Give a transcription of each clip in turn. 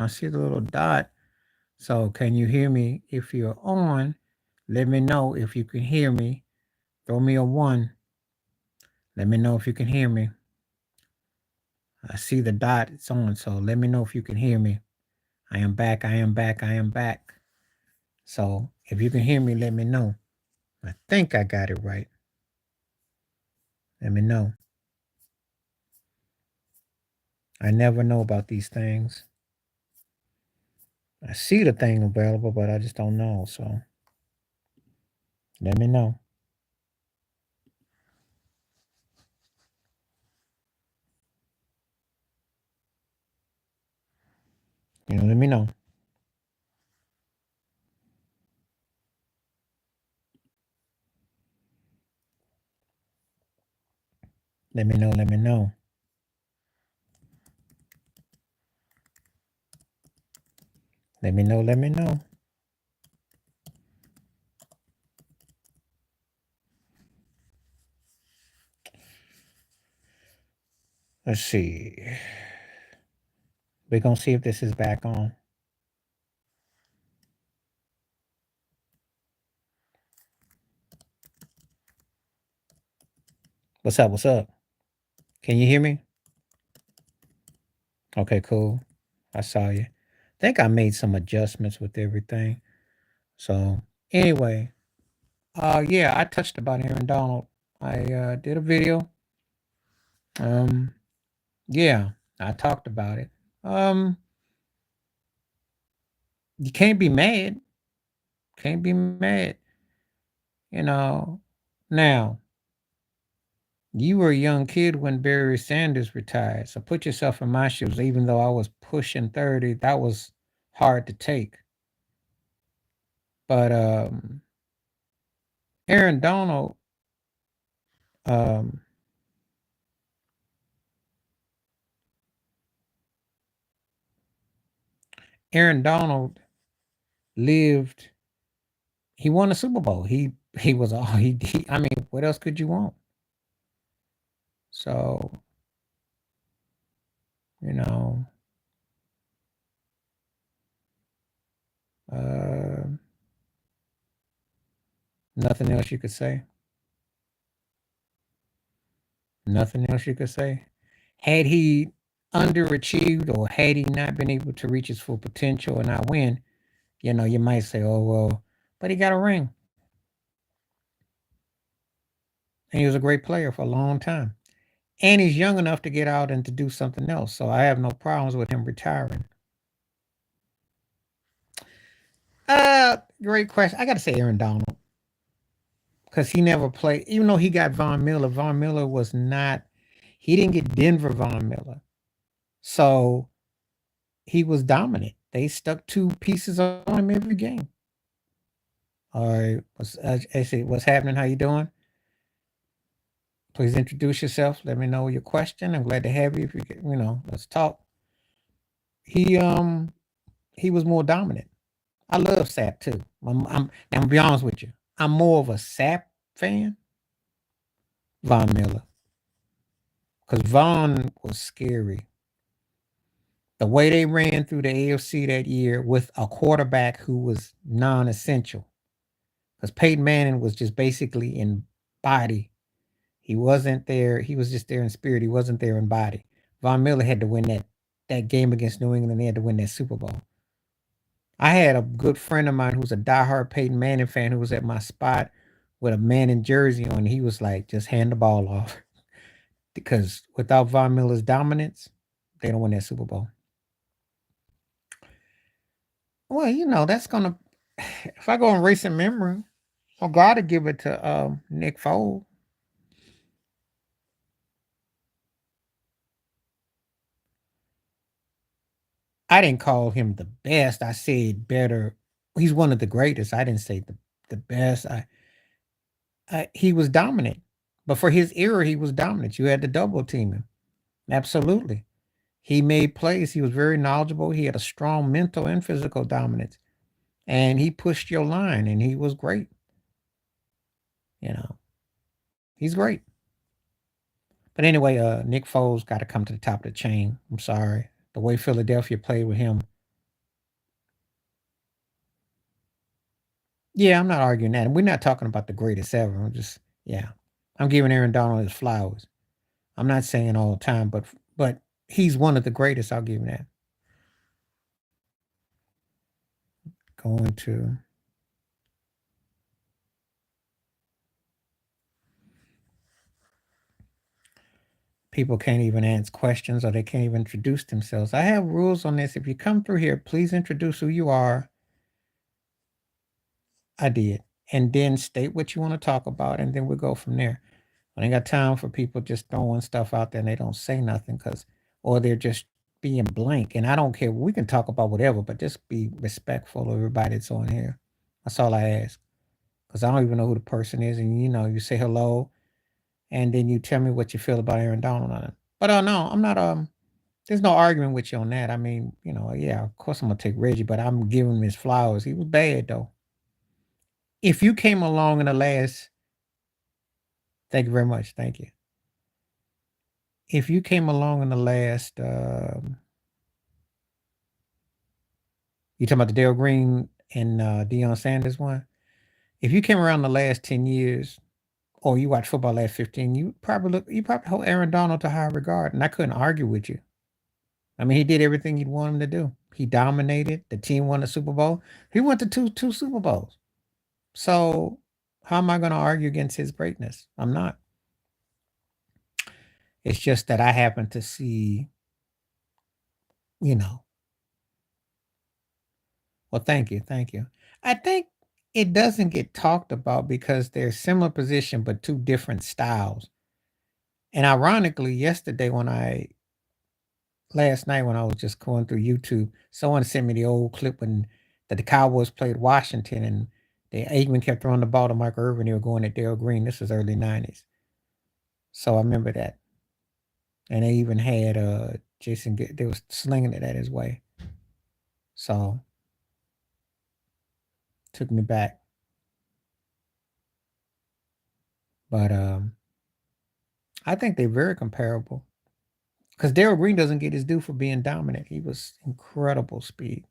I see the little dot. So can you hear me? If you're on, let me know if you can hear me. Throw me a one. Let me know if you can hear me. I see the dot. It's on. So let me know if you can hear me. I am back. I am back. I am back. So if you can hear me, let me know. I think I got it right. Let me know. I never know about these things. I see the thing available, but I just don't know. So let me know. Let me know. Let me know. Let me know. Let me know. Let me know. Let's see. We're going to see if this is back on. What's up? What's up? Can you hear me? Okay, cool. I saw you. I think I made some adjustments with everything. So, anyway, yeah, I touched about Aaron Donald. I did a video. Um, yeah, I talked about it. Um, you can't be mad. Can't be mad. You know. Now, you were a young kid when Barry Sanders retired. So put yourself in my shoes. Even though I was pushing 30, that was hard to take. But Aaron Donald, um, Aaron Donald lived. He won a Super Bowl. He was all he. I mean, what else could you want? So you know, uh, nothing else you could say. Nothing else you could say. Had he underachieved or had he not been able to reach his full potential and not win, you might say, "Oh well," but he got a ring, and he was a great player for a long time. And he's young enough to get out and to do something else. So I have no problems with him retiring. Great question. I got to say Aaron Donald because he never played. Even though he got Von Miller, Von Miller was not. He didn't get Denver Von Miller, so he was dominant. They stuck two pieces on him every game. All right, what's happening? How you doing? Please introduce yourself. Let me know your question. I'm glad to have you. If you get, let's talk. He um he was more dominant. I love Sap too. I'm gonna be honest with you. I'm more of a Sap fan, Von Miller, because Von was scary. The way they ran through the AFC that year with a quarterback who was non-essential, because Peyton Manning was just basically in body. He wasn't there. He was just there in spirit. He wasn't there in body. Von Miller had to win that game against New England. And they had to win that Super Bowl. I had a good friend of mine who's a diehard Peyton Manning fan who was at my spot with a Manning jersey on. He was like, just hand the ball off. Because without Von Miller's dominance, they don't win that Super Bowl. Well, that's gonna if I go in recent memory, I gotta give it to Nick Foles. I didn't call him the best. I said better. He's one of the greatest. I didn't say the best. He was dominant, but for his era, he was dominant. You had to double team him. Absolutely. He made plays. He was very knowledgeable. He had a strong mental and physical dominance. And he pushed your line and he was great. You know, he's great. But anyway, Nick Foles got to come to the top of the chain. I'm sorry. The way Philadelphia played with him. Yeah, I'm not arguing that. And we're not talking about the greatest ever. I'm just, yeah. I'm giving Aaron Donald his flowers. I'm not saying all the time, but he's one of the greatest. I'll give him that. Going to people can't even answer questions or they can't even introduce themselves. I have rules on this. If you come through here, please introduce who you are. I did. And then state what you want to talk about, and then we'll go from there. I ain't got time for people just throwing stuff out there and they don't say nothing because, or they're just being blank. And I don't care. We can talk about whatever, but just be respectful of everybody that's on here. That's all I ask. Because I don't even know who the person is. And, you say hello and then you tell me what you feel about Aaron Donald on it. But no, I'm not, there's no arguing with you on that. I mean, yeah, of course I'm going to take Reggie, but I'm giving him his flowers. He was bad though. If you came along in the last, thank you very much. Thank you. If you came along in the last, you talking about the Dale Green and Deion Sanders one? If you came around the last 10 years, or you watch football last 15, you probably hold Aaron Donald to high regard, and I couldn't argue with you. I mean, he did everything you'd want him to do. He dominated. The team won the Super Bowl. He went to two Super Bowls. So how am I going to argue against his greatness? I'm not. It's just that I happen to see, you know. Well, thank you, thank you. I think it doesn't get talked about because they're similar position but two different styles. And ironically, last night when I was just going through YouTube, someone sent me the old clip when that the Cowboys played Washington and the Aikman kept throwing the ball to Mike Irvin. They were going at Dale Green. This was early '90s, so I remember that. And they even had Jason. They was slinging it at his way, so took me back. But I think they're very comparable because Daryl Green doesn't get his due for being dominant. He was incredible speed.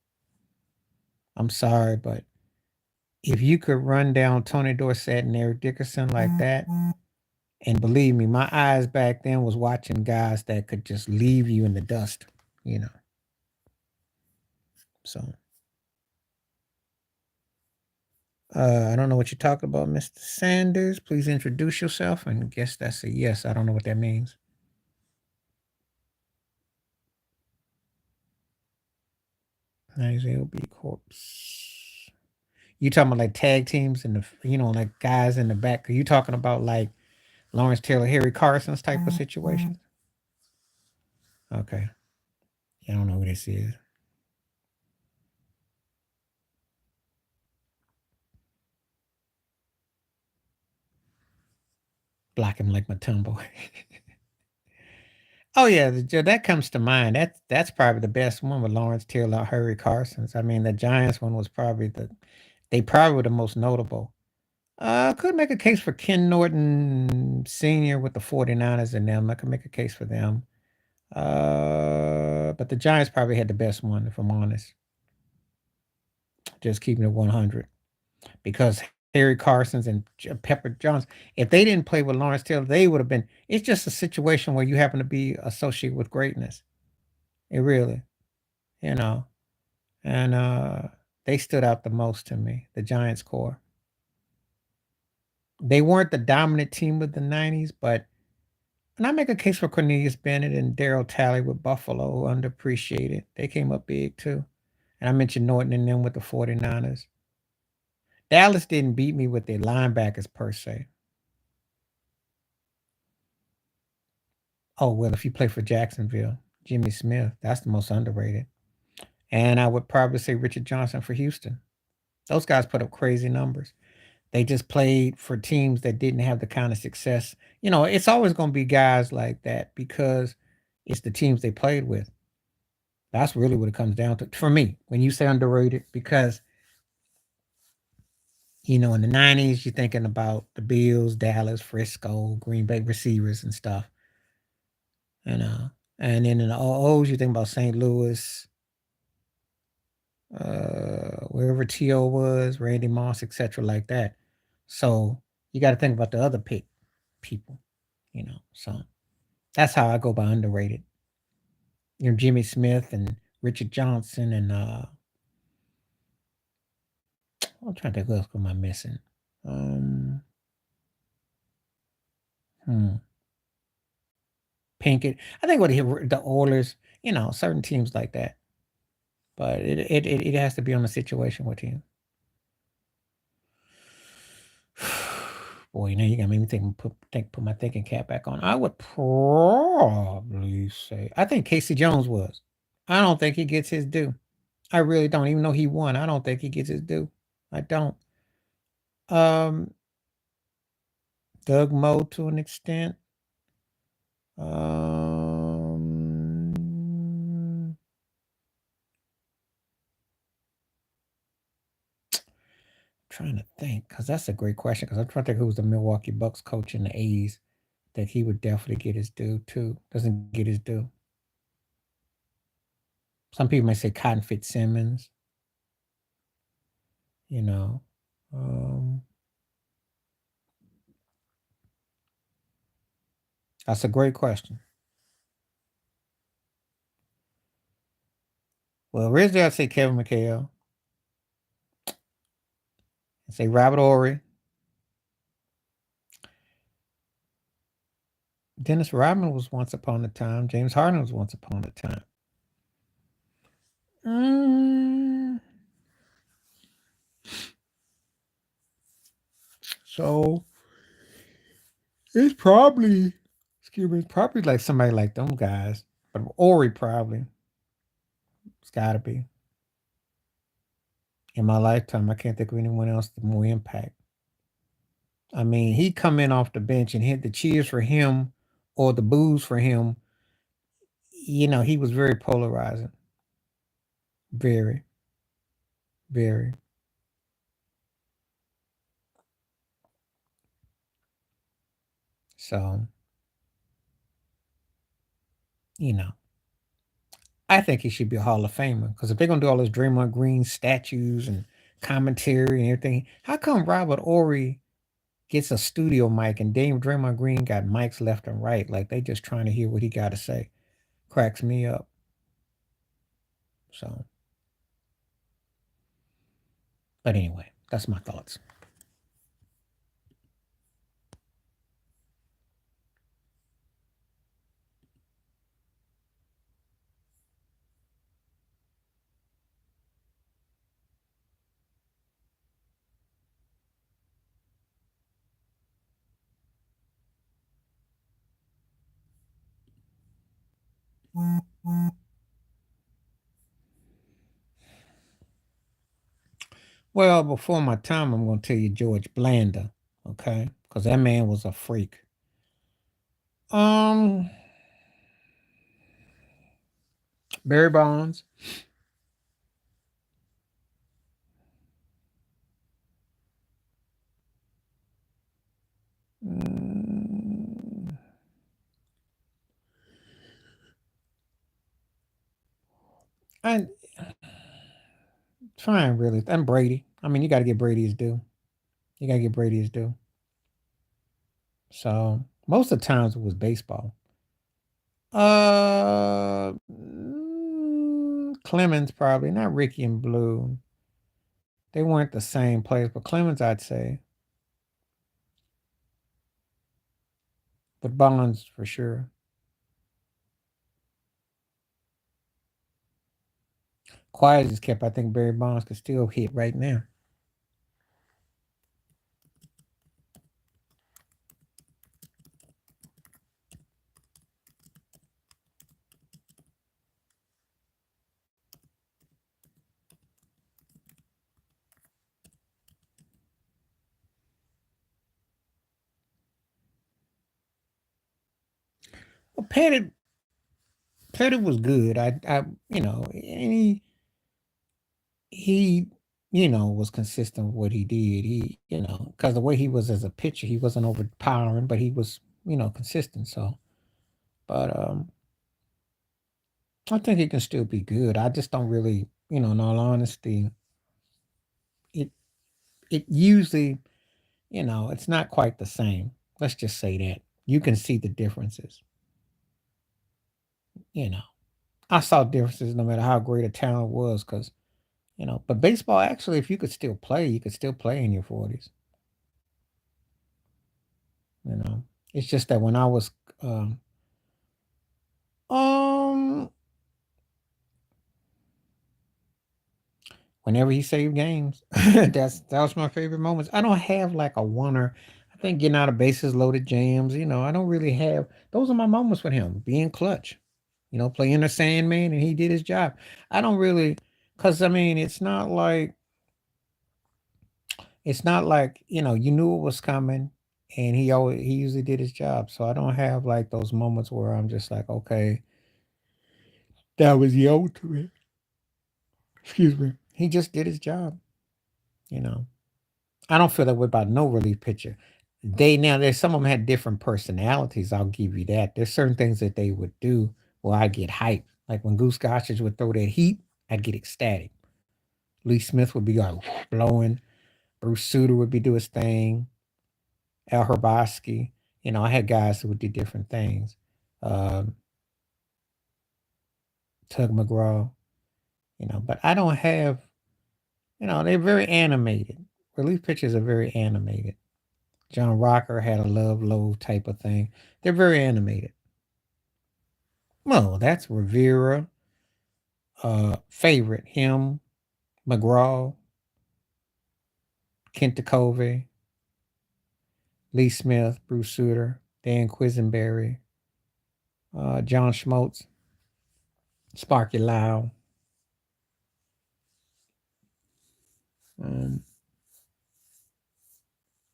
I'm sorry, but if you could run down Tony Dorsett and Eric Dickerson like that, and believe me, my eyes back then was watching guys that could just leave you in the dust, you know. So I don't know what you're talking about, Mr. Sanders. Please introduce yourself. And guess that's a yes. I don't know what that means. Nice LB Corpse. You talking about like tag teams and like guys in the back? Are you talking about like Lawrence Taylor, Harry Carson's type of situation? Okay. I don't know who this is. Block him like Matumbo. Oh yeah, that comes to mind. That's probably the best one with Lawrence Taylor, Harry Carson's. I mean, the Giants one was probably they probably were the most notable. Could make a case for Ken Norton Sr. with the 49ers and them. I could make a case for them. But the Giants probably had the best one, if I'm honest. Just keeping it 100. Because Harry Carson's and Pepper Jones, if they didn't play with Lawrence Taylor, they would have been. It's just a situation where you happen to be associated with greatness. It really, you know, and they stood out the most to me. The Giants core. They weren't the dominant team of the '90s, but and I make a case for Cornelius Bennett and Daryl Talley with Buffalo, who underappreciated. They came up big too. And I mentioned Norton and them with the 49ers. Dallas didn't beat me with their linebackers per se. Oh, well, if you play for Jacksonville, Jimmy Smith, that's the most underrated. And I would probably say Richard Johnson for Houston. Those guys put up crazy numbers. They just played for teams that didn't have the kind of success. It's always going to be guys like that because it's the teams they played with. That's really what it comes down to for me when you say underrated because in the '90s you're thinking about the Bills, Dallas, Frisco, Green Bay receivers and stuff, and then in the '00s you think about St. Louis, wherever T.O. was, Randy Moss, etc., like that. So you got to think about the other people, you know. So that's how I go by underrated. You know, Jimmy Smith and Richard Johnson and I'm trying to think who else am I missing. Um, hmm, Pinkett. I think what the Oilers, you know, certain teams like that. But it has to be on the situation with him. Boy, now you got me think put my thinking cap back on. I would probably say I think Casey Jones was. I don't think he gets his due. I really don't. Even though he won, I don't think he gets his due. I don't. Um, Doug Moe to an extent. Um, trying to think because that's a great question. Because I'm trying to think who was the Milwaukee Bucks coach in the '80s. That he would definitely get his due too. Doesn't get his due. Some people may say Cotton Fitzsimmons. You know, um, that's a great question. Well, originally I'd say Kevin McHale. I'd say Robert Ory. Dennis Rodman was once upon a time. James Harden was once upon a time. Mm, so it's probably, excuse me, it's probably like somebody like them guys. But Ori probably. It's got to be. In my lifetime, I can't think of anyone else with more impact. I mean, he come in off the bench and hit the cheers for him or the boos for him. You know, he was very polarizing. Very, very. So, you know, I think he should be a Hall of Famer because if they're gonna do all this Draymond Green statues and commentary and everything, how come Robert Ory gets a studio mic and Draymond Green got mics left and right? Like they just trying to hear what he got to say. Cracks me up. So, but anyway, that's my thoughts. Well, before my time, I'm going to tell you George Blanda, okay? Because that man was a freak. Um, Barry Bonds. Mm, I trying really. And Brady. I mean, you got to get Brady his due. You got to get Brady his due. So most of the times it was baseball. Clemens probably not Ricky and Blue. They weren't the same players, but Clemens I'd say, but Bonds for sure. Quiet is kept. I think Barry Bonds could still hit right now. Well, Petty was good. You know, and he, you know, was consistent with what he did. He, you know, because the way he was as a pitcher, he wasn't overpowering, but he was, you know, consistent. So, but I think he can still be good. I just don't really, you know, in all honesty, it usually, it's not quite the same. Let's just say that. You can see the differences, you know. I saw differences no matter how great a talent was, because, but baseball, actually, if you could still play, you could still play in your 40s, you know. It's just that when I was, um, um, whenever he saved games, that was my favorite moments. I don't have like a oneer. I think getting out of bases loaded jams. I don't really have. Those are my moments with him being clutch. Playing the Sandman, and he did his job. I don't really, cause I mean, it's not like you knew it was coming, and he usually did his job. So I don't have like those moments where I'm just like, okay, that was the ultimate. Excuse me. He just did his job. You know. I don't feel that way about no relief pitcher. There's some of them had different personalities. I'll give you that. There's certain things that they would do where I get hyped. Like when Goose Gossage would throw that heat, I'd get ecstatic. Lee Smith would be like blowing. Bruce Sutter would be do his thing. Al Herbosky. I had guys who would do different things. Um, Tug McGraw. But I don't have. They're very animated. Relief pitchers are very animated. John Rocker had a love low type of thing. They're very animated. Well, that's Rivera, favorite. Him, McGraw, Kent Covey, Lee Smith, Bruce Sutter, Dan Quisenberry, John Schmaltz, Sparky Lau, um,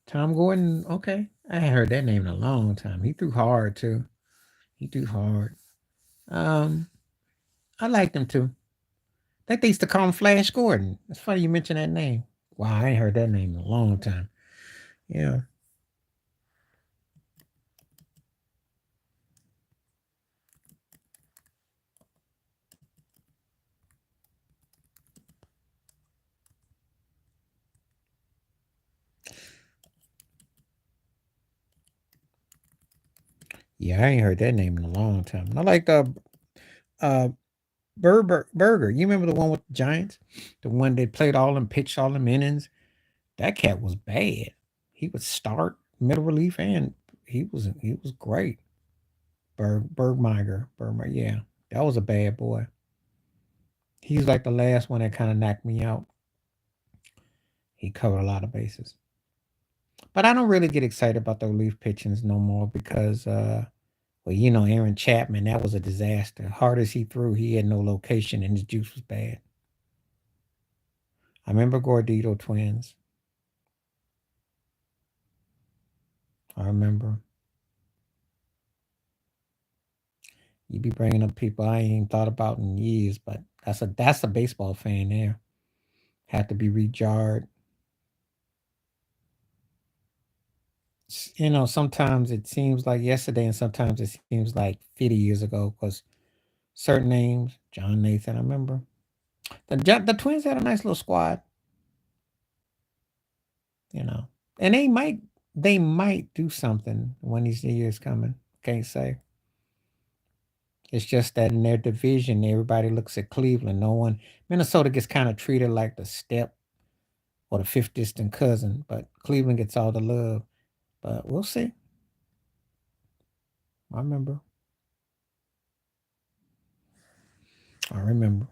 Tom Gordon. Okay, I ain't heard that name in a long time. He threw hard too. He threw hard. Um, I liked him too. I think they used to call him Flash Gordon. It's funny you mentioned that name. Wow, I ain't heard that name in a long time. Yeah. Yeah, I ain't heard that name in a long time. I like uh Burger. You remember the one with the Giants? The one that played all them pitched all them innings? That cat was bad. He would start middle relief and he was great. Bergmeyer. Yeah. That was a bad boy. He's like the last one that kind of knocked me out. He covered a lot of bases. But I don't really get excited about the relief pitchings no more because well, Aaron Chapman, that was a disaster. Hard as he threw, he had no location and his juice was bad. I remember Gordito twins. I remember. You be bringing up people I ain't thought about in years, but that's a baseball fan there. Have to be rejarred. Sometimes it seems like yesterday, and sometimes it seems like 50 years ago. Because certain names, John Nathan, I remember the Twins had a nice little squad. You know, and they might do something when these years coming. Can't say. It's just that in their division, everybody looks at Cleveland. No one, Minnesota gets kind of treated like the step or the fifth distant cousin, but Cleveland gets all the love. But we'll see. I remember. I remember.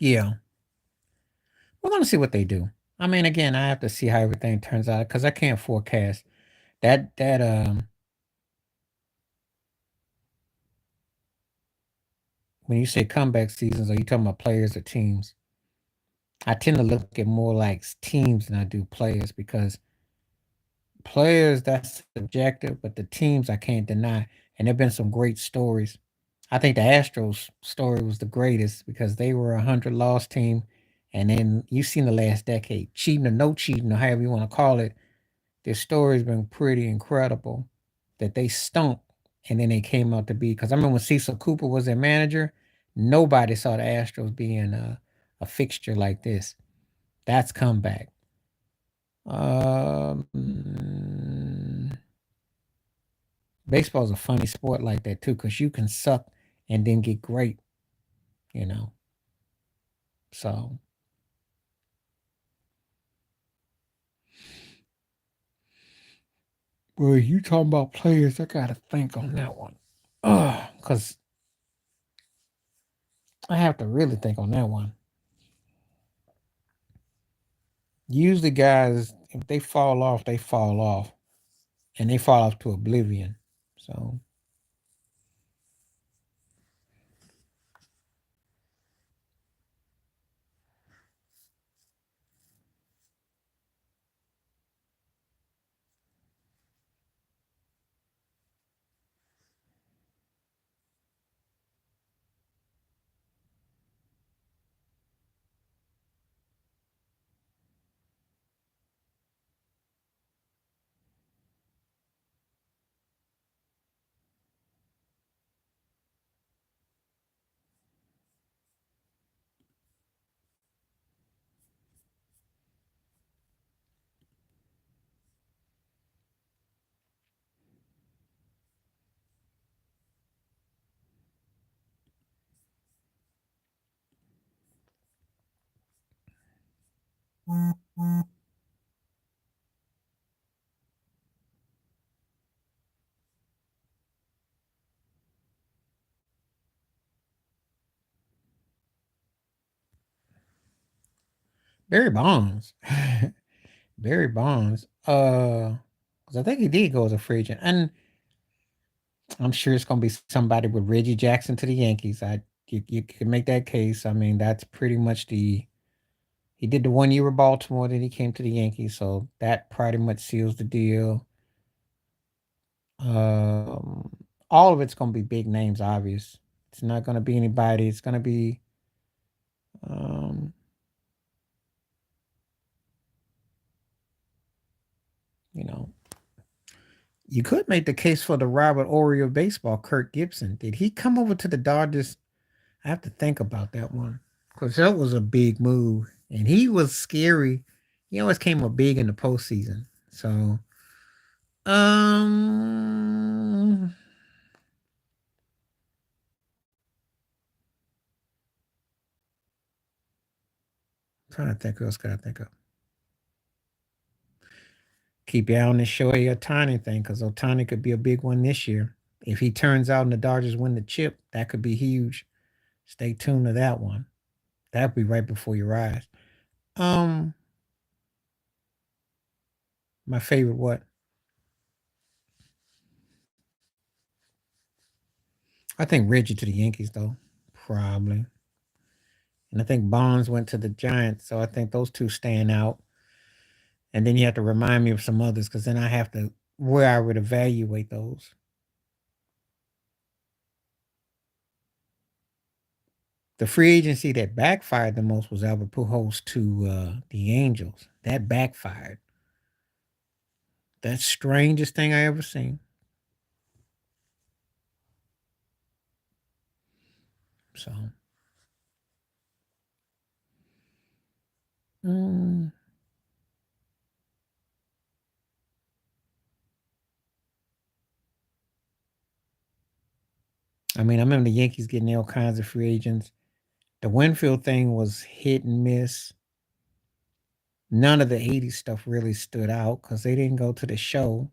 Yeah. We're gonna see what they do. I mean, again, I have to see how everything turns out because I can't forecast that. When you say comeback seasons, are you talking about players or teams? I tend to look at more like teams than I do players because players that's subjective, but the teams I can't deny. And there've been some great stories. I think the Astros story was the greatest because they were 100 loss team, and then you've seen the last decade, cheating or no cheating or however you want to call it. Their story's been pretty incredible that they stunk and then they came out to be. Because I remember when Cecil Cooper was their manager, nobody saw the Astros being a fixture like this. That's comeback. Um, Baseball's a funny sport like that too, because you can suck and then get great, you know. So, well, you talking about players, I gotta think on that one. Because I have to really think on that one. Usually, guys, if they fall off, they fall off, and they fall off to oblivion. So, Barry Bonds, Barry Bonds, because I think he did go as a free agent, and I'm sure it's gonna be somebody with Reggie Jackson to the Yankees. You can make that case. I mean, that's pretty much the he did the 1 year with Baltimore, then he came to the Yankees, so that pretty much seals the deal. Um, all of it's gonna be big names, obvious. It's not gonna be anybody. It's gonna be um, you know, you could make the case for the Robert Ory of baseball, Kirk Gibson. Did he come over to the Dodgers? I have to think about that one because that was a big move, and he was scary. He always came up big in the postseason. So, um, trying to think who else got to think of. Keep your eye on this Shohei Ohtani thing because Ohtani could be a big one this year. If he turns out and the Dodgers win the chip, that could be huge. Stay tuned to that one. That'll be right before your eyes. Um, my favorite what? I think Reggie to the Yankees though, probably. And I think Bonds went to the Giants, so I think those two stand out. And then you have to remind me of some others because then I have to where I would evaluate those. The free agency that backfired the most was Albert Pujols to the Angels. That backfired. That's the strangest thing I ever seen. So, mm, I mean, I remember the Yankees getting all kinds of free agents. The Winfield thing was hit and miss. None of the 80s stuff really stood out because they didn't go to the show.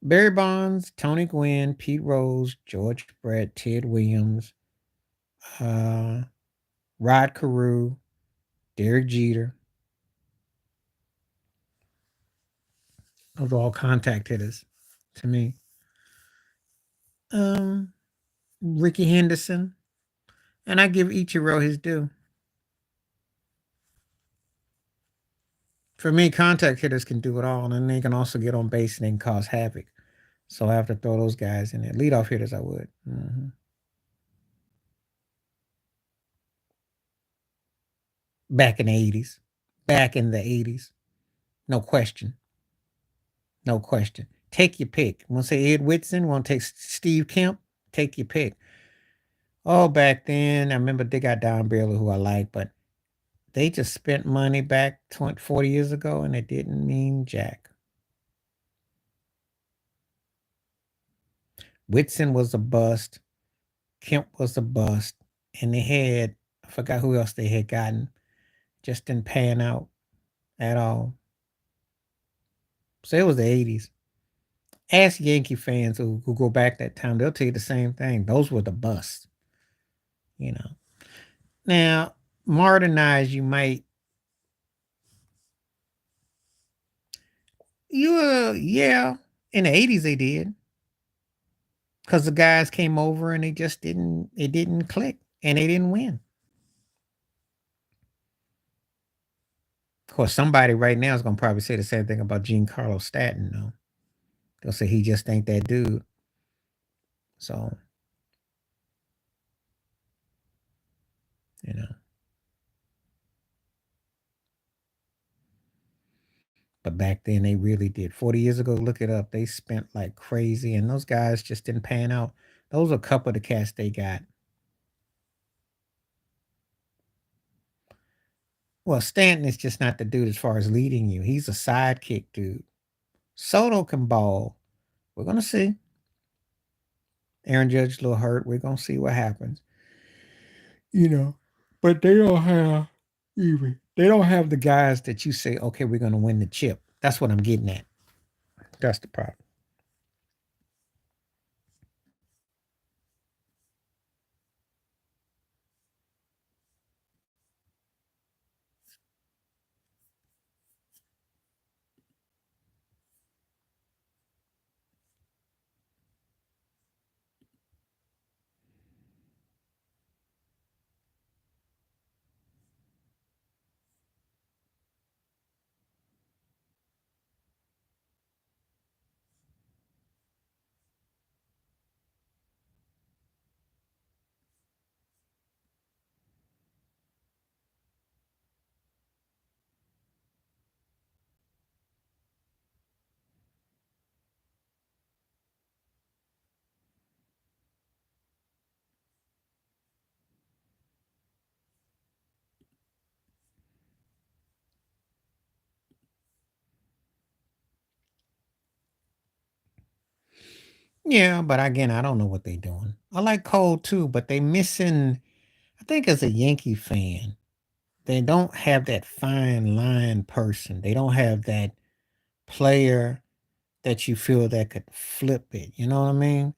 Barry Bonds, Tony Gwynn, Pete Rose, George Brett, Ted Williams, uh, Rod Carew, Derek Jeter. Those are all contact hitters to me. Um, Ricky Henderson, and I give Ichiro his due. For me, contact hitters can do it all, and then they can also get on base and they can cause havoc. So I have to throw those guys in there. Leadoff hitters, I would. Back in the 80s. Back in the 80s. No question. No question. Take your pick. Want to say Ed Whitson? Want to take Steve Kemp? Take your pick. Oh, back then, I remember they got Don Baylor, who I like, but they just spent money back 20, 40 years ago, and it didn't mean jack. Whitson was a bust. Kemp was a bust. And they had, I forgot who else they had gotten, just didn't pan out at all. So it was the 80s. Ask Yankee fans who go back that time, they'll tell you the same thing. Those were the busts, you know. Now, modernize, you might, yeah, in the 80s they did. Because the guys came over and they just didn't, it didn't click and they didn't win. Of course, somebody right now is going to probably say the same thing about Giancarlo Stanton, though. They'll say he just ain't that dude. So, you know. But back then they really did. 40 years ago, look it up. They spent like crazy, and those guys just didn't pan out. Those are a couple of the cats they got. Well, Stanton is just not the dude as far as leading you. He's a sidekick dude. Soto can ball. We're gonna see. Aaron Judge a little hurt. We're gonna see what happens. You know, but they don't have even. They don't have the guys that you say, okay, we're gonna win the chip. That's what I'm getting at. That's the problem. Yeah, but again, I don't know what they're doing. I like Cole too, but they missing. I think as a Yankee fan, they don't have that fine line person. They don't have that player that you feel that could flip it. You know what I mean?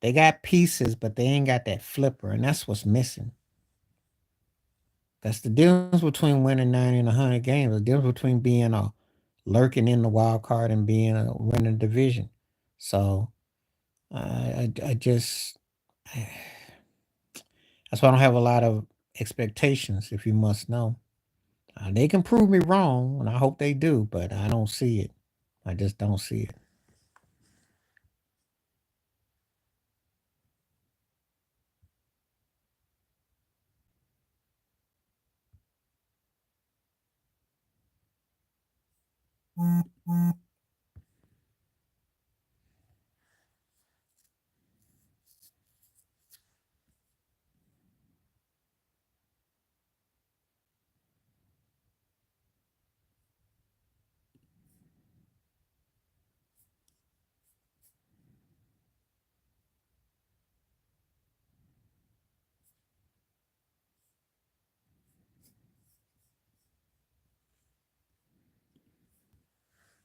They got pieces, but they ain't got that flipper, and that's what's missing. That's the difference between winning 90 and 100 games. The difference between being a lurking in the wild card and being a winning division. So I just that's why I don't have a lot of expectations. If you must know, they can prove me wrong, and I hope they do, but I don't see it. I just don't see it.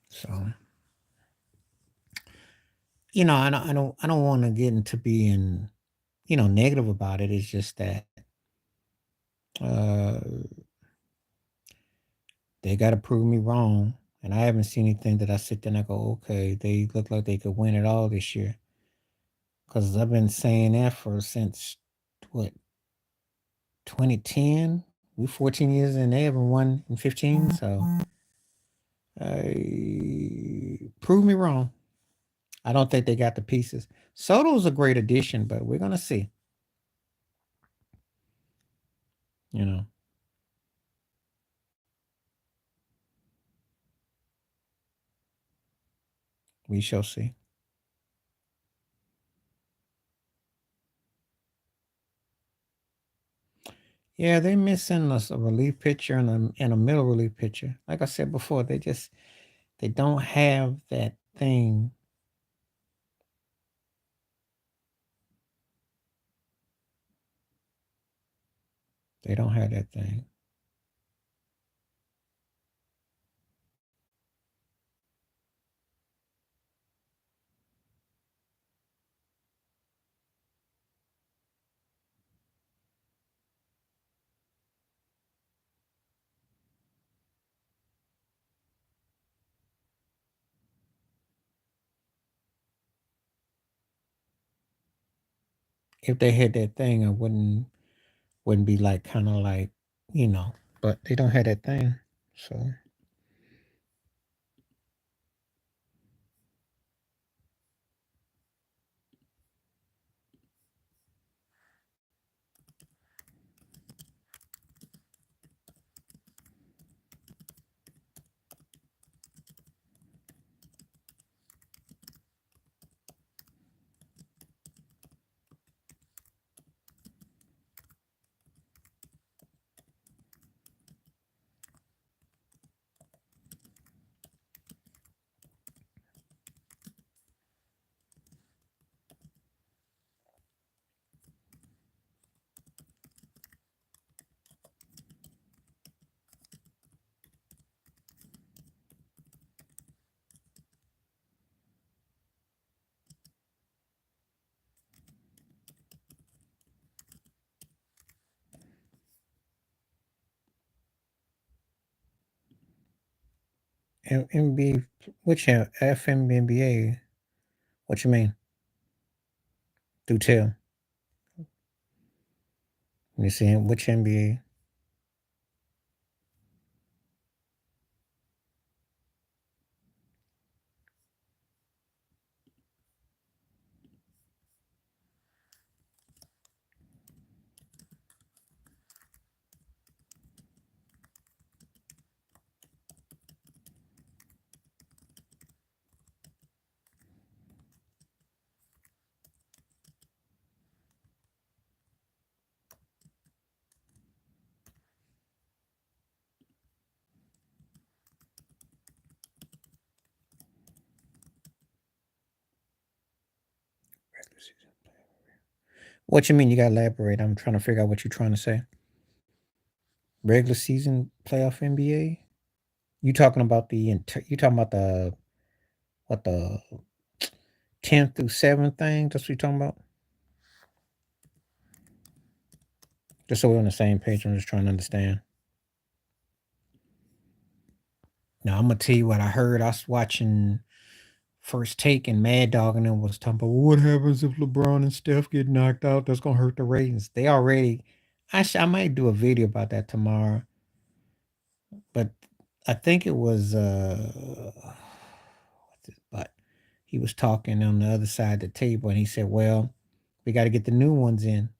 So I don't want to get into being negative about it. It's just that Uh, they got to prove me wrong. And I haven't seen anything that I sit there and I go, okay, they look like they could win it all this year. Because I've been saying that for since what, 2010? We 14 years and they haven't won in 15. So prove me wrong. I don't think they got the pieces. Soto's a great addition, but we're going to see. You know, we shall see. Yeah, they're missing a relief pitcher and a middle relief pitcher. Like I said before, they don't have that thing. They don't have that thing. If they had that thing, I wouldn't be like kind of like, you know, but they don't have that thing. So MB, which FMBA? What you mean? Do tell. You see which NBA? What you mean? You gotta elaborate. I'm trying to figure out what you're trying to say. Regular season playoff NBA? You talking about you talking about the what the 10th through 7th thing? That's what you talking about? Just so we're on the same page. I'm just trying to understand. Now I'm gonna tell you what I heard. I was watching First Take and Mad Dog and then was talking about, well, what happens if LeBron and Steph get knocked out? That's gonna hurt the ratings. They already. I might do a video about that tomorrow, but I think it was but he was talking on the other side of the table and he said, well, we got to get the new ones in.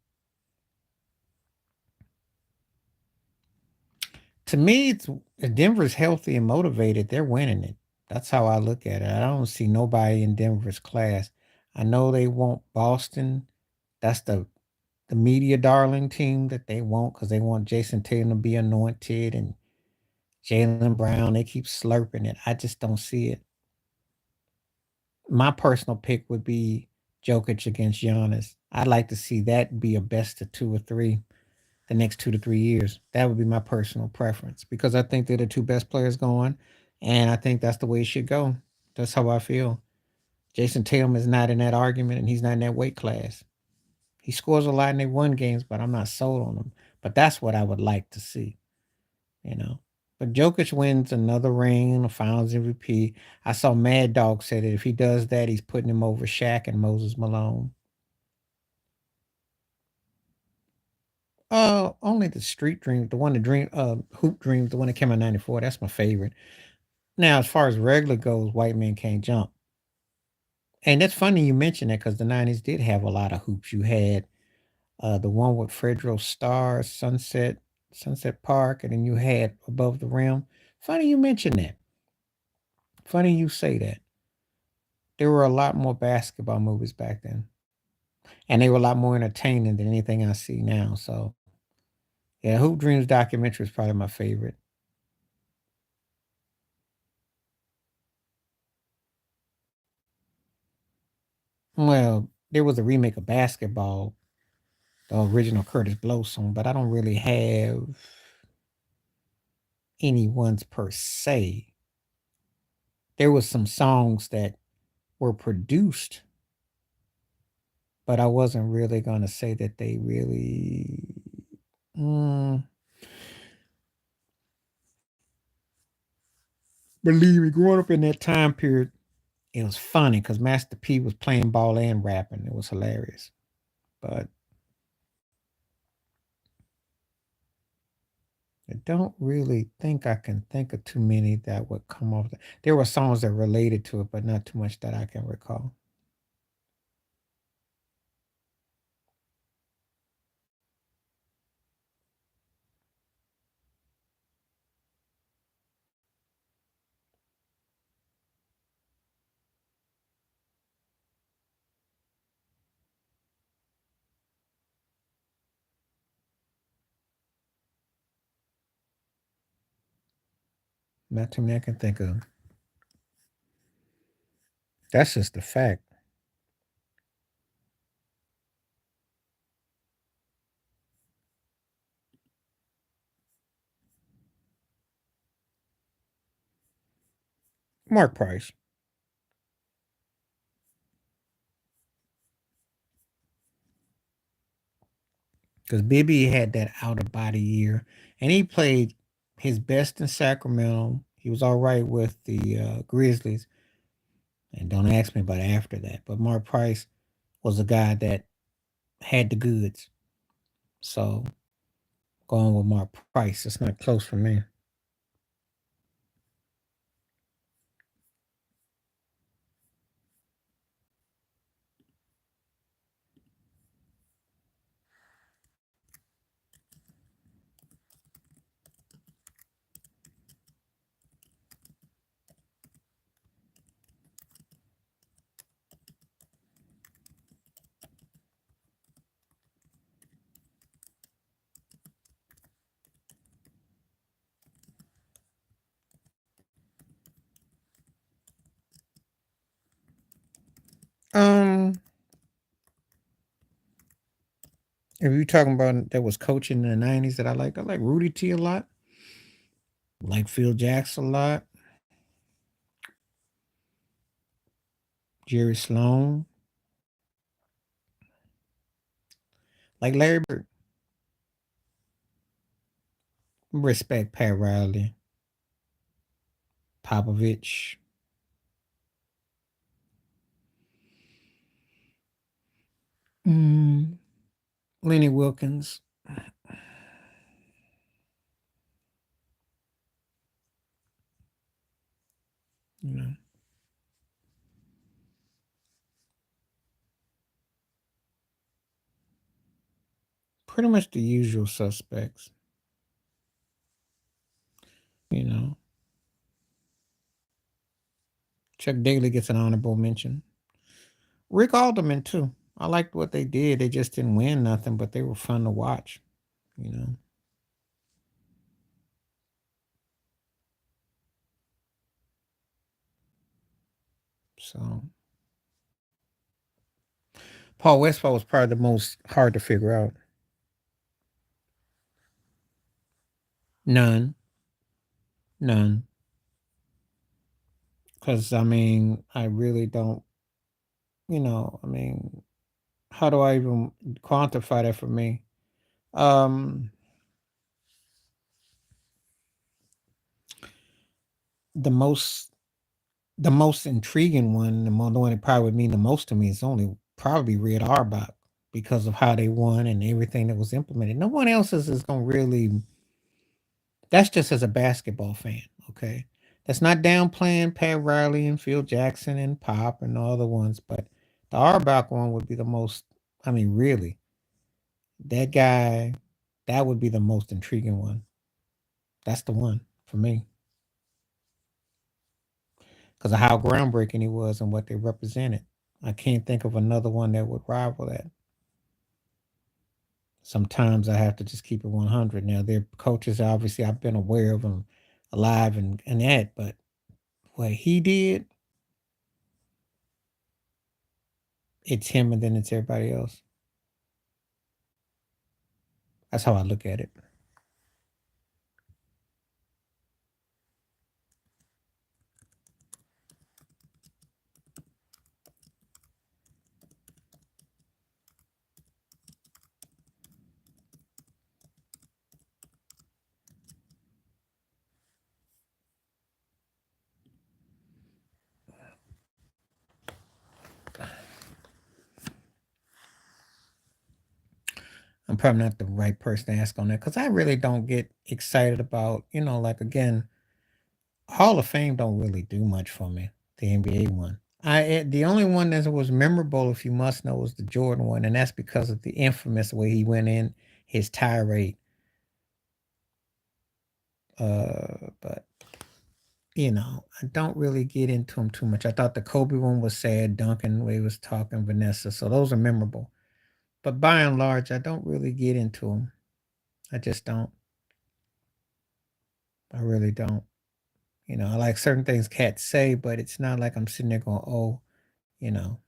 To me, it's if Denver's healthy and motivated, they're winning it. That's how I look at it. I don't see nobody in Denver's class. I know they want Boston. That's the media darling team that they want because they want Jason Tatum to be anointed and Jalen Brown. They keep slurping it. I just don't see it. My personal pick would be Jokic against Giannis. I'd like to see that be a best of 2 or 3 the next 2 to 3 years. That would be my personal preference because I think they're the two best players going, and I think that's the way it should go. That's how I feel. Jason Tatum is not in that argument, and he's not in that weight class. He scores a lot and they won games, but I'm not sold on him. But that's what I would like to see, you know. But Jokic wins another ring, a Finals MVP. I saw Mad Dog say that if he does that, he's putting him over Shaq and Moses Malone. Only the Street Dreams, the one, the Dream, Hoop Dreams, the one that came out in '94. That's my favorite. Now, as far as regular goes, White Men Can't Jump. And that's funny you mentioned that because the '90s did have a lot of hoops. You had the one with Fredro Starr, Sunset Park, and then you had Above the Rim. Funny you mentioned that. Funny you say that. There were a lot more basketball movies back then, and they were a lot more entertaining than anything I see now. So, yeah, Hoop Dreams documentary is probably my favorite. Well, there was a remake of Basketball, the original Curtis Blow song, but I don't really have any ones per se. There was some songs that were produced, but I wasn't really gonna say that they really. Mm, Believe me, growing up in that time period, it was funny because Master P was playing ball and rapping. It was hilarious. But I don't really think I can think of too many that would come off. There were songs that related to it, but not too much that I can recall. Not too many I can think of. That's just the fact. Mark Price. Because Bibby had that out of body year, and he played his best in Sacramento. He was all right with the Grizzlies, and don't ask me about after that. But Mark Price was a guy that had the goods. So going with Mark Price, it's not close for me. Um, if you're talking about that was coaching in the '90s that I like Rudy T a lot. I like Phil Jackson a lot. Jerry Sloan, like Larry Bird. Respect Pat Riley, Popovich. Mm, Lenny Wilkins. You know, pretty much the usual suspects. You know, Chuck Daly gets an honorable mention. Rick Alderman too. I liked what they did. They just didn't win nothing, but they were fun to watch. You know, so Paul Westphal was probably the most hard to figure out. None, none. Because I mean, I really don't. I mean, how do I even quantify that for me? Um, the most the most intriguing one, the one that probably would mean the most to me is only probably Red Auerbach because of how they won and everything that was implemented. No one else is gonna really. That's just as a basketball fan, okay? That's not downplaying Pat Riley and Phil Jackson and Pop and all the ones, but the Auerbach one would be the most. I mean, really, that guy, that would be the most intriguing one. That's the one for me because of how groundbreaking he was and what they represented. I can't think of another one that would rival that. Sometimes I have to just keep it 100. Now, their coaches, obviously, I've been aware of them alive and that, but what he did, it's him and then it's everybody else. That's how I look at it. I'm probably not the right person to ask on that because I really don't get excited about, like again, Hall of Fame don't really do much for me. The NBA one. The only one that was memorable, if you must know, was the Jordan one, and that's because of the infamous way he went in his tirade. But I don't really get into him too much. I thought the Kobe one was sad. Duncan, where he was talking Vanessa, so those are memorable. But by and large, I don't really get into them. I just don't. I really don't. I like certain things cats say, but it's not like I'm sitting there going, "Oh, you know,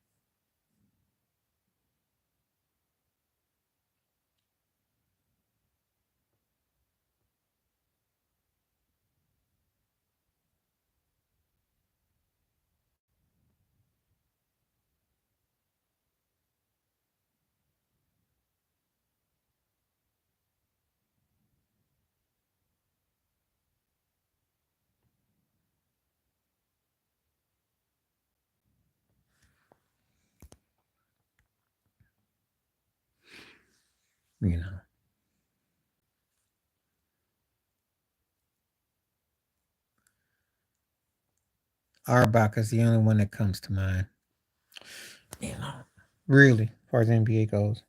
you know." Arbach is the only one that comes to mind. You know, really, as far as NBA goes.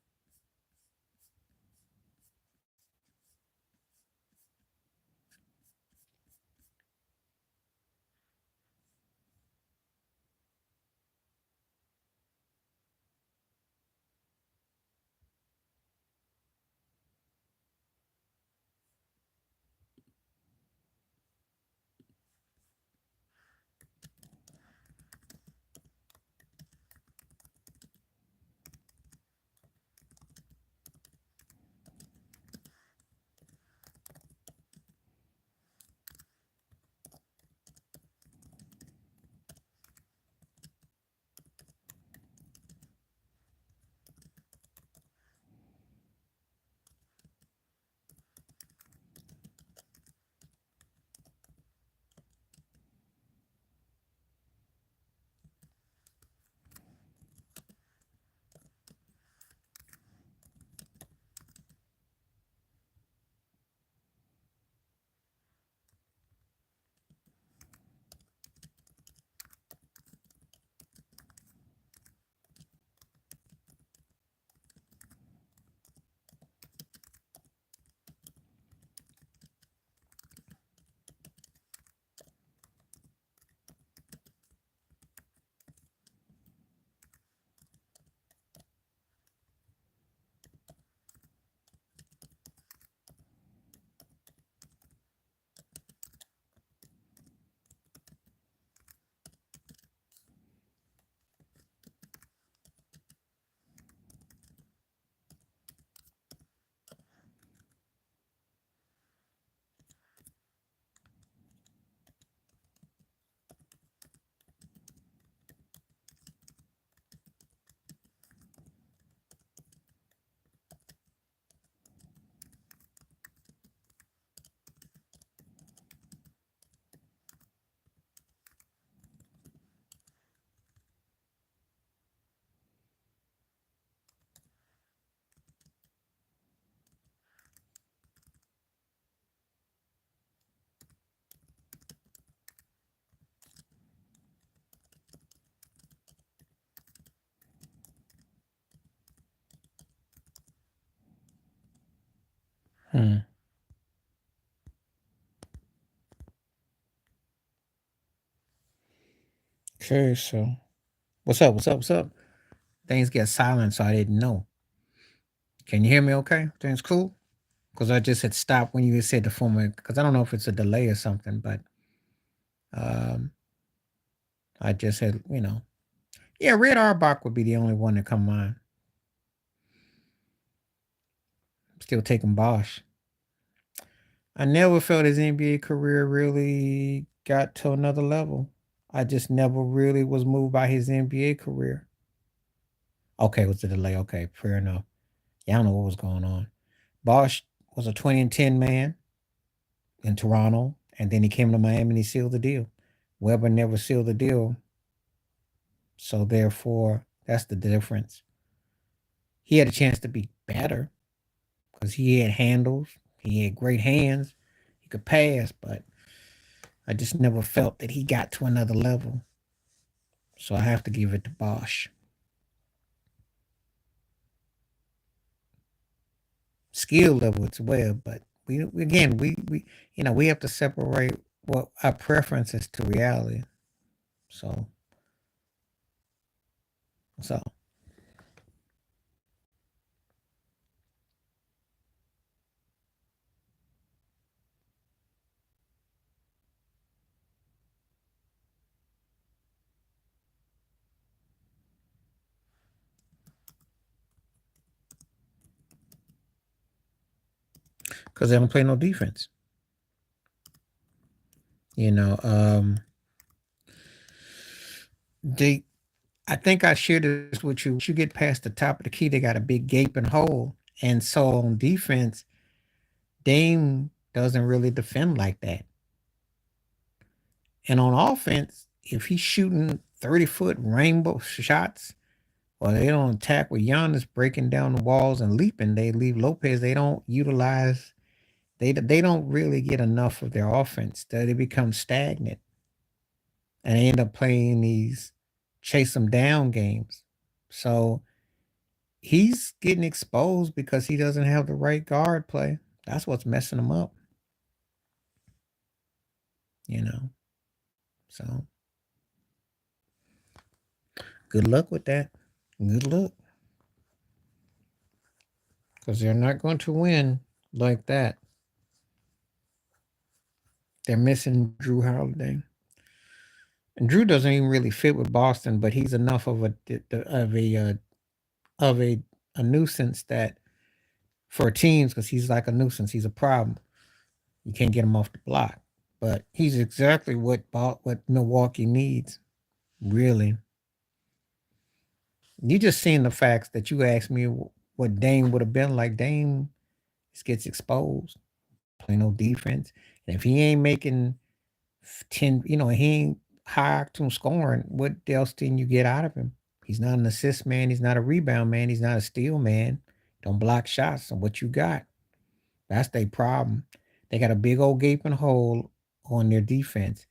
Hmm. Okay, so what's up? What's up? What's up? Things get silent, so I didn't know. Can you hear me okay? Things cool? Because I just had stopped when you said the former, because I don't know if it's a delay or something, but um, I just had, yeah, Red Auerbach would be the only one that come to mind. Still taking Bosch. I never felt his NBA career really got to another level. I just never really was moved by his NBA career. Okay, it was a delay. Okay, fair enough. Yeah, I don't know what was going on. Bosch was a 2010 man in Toronto, and then he came to Miami and he sealed the deal. Weber never sealed the deal, so therefore, that's the difference. He had a chance to be better because he had handles, he had great hands, he could pass, but I just never felt that he got to another level. So I have to give it to Bosch. Skill level as well, but we have to separate what our preferences to reality. So so because they don't play no defense. You know, they I think I shared this with you. Once you get past the top of the key, they got a big gaping hole. And so on defense, Dame doesn't really defend like that. And on offense, if he's shooting 30-foot rainbow shots, or they don't attack with Giannis breaking down the walls and leaping, they leave Lopez. They don't utilize. They don't really get enough of their offense. They become stagnant, and they end up playing these chase them down games. So he's getting exposed because he doesn't have the right guard play. That's what's messing him up. You know. So good luck with that. Good luck, because they're not going to win like that. They're missing Drew Holiday. And Drew doesn't even really fit with Boston, but he's enough of a nuisance that for teams, because he's like a nuisance, he's a problem. You can't get him off the block, but he's exactly what Milwaukee needs. Really, you just seeing the facts that you asked me what Dame would have been like. Dame just gets exposed, play no defense, and if he ain't making 10, he ain't high octane scoring. What else can you get out of him? He's not an assist man. He's not a rebound man. He's not a steal man. Don't block shots. And what you got? That's their problem. They got a big old gaping hole on their defense,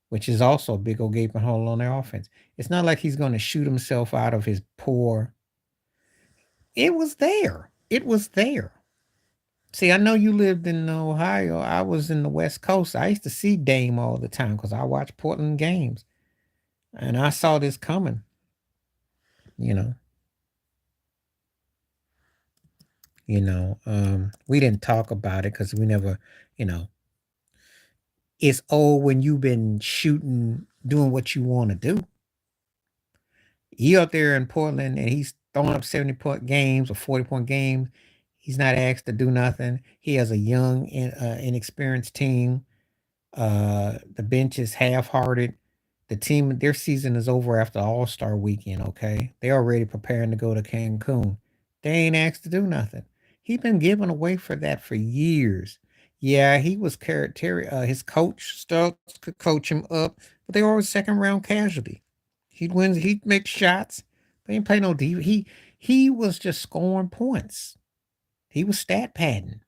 which is also a big old gaping hole on their offense. It's not like he's going to shoot himself out of his poor. It was there. It was there. See, I know you lived in Ohio. I was in the West Coast. I used to see Dame all the time because I watched Portland games. And I saw this coming, you know. We didn't talk about it because we never, you know, it's old when you've been shooting, doing what you want to do. He out there in Portland and he's throwing up 70-point games or 40-point games. He's not asked to do nothing. He has a young, inexperienced team. The bench is half-hearted. The team, their season is over after All-Star weekend, okay? They're already preparing to go to Cancun. They ain't asked to do nothing. He been given away for that for years. Yeah, he was his coach starts could coach him up, but they were always second round casualty. He'd make shots, but he didn't play no defense. He was just scoring points. He was stat padding.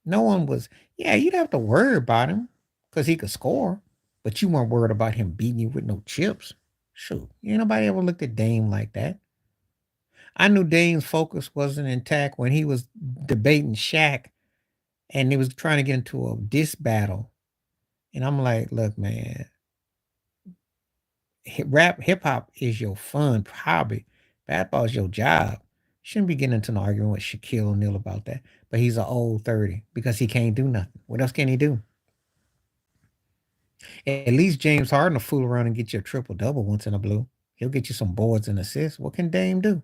No one was, yeah, you'd have to worry about him because he could score, but you weren't worried about him beating you with no chips. Shoot, ain't nobody ever looked at Dame like that. I knew Dame's focus wasn't intact when he was debating Shaq and they was trying to get into a diss battle. And I'm like, look, man, hip hop is your fun hobby. Basketball is your job. Shouldn't be getting into an argument with Shaquille O'Neal about that. But he's an old 30 because he can't do nothing. What else can he do? At least James Harden will fool around and get you a triple double once in a blue. He'll get you some boards and assists. What can Dame do?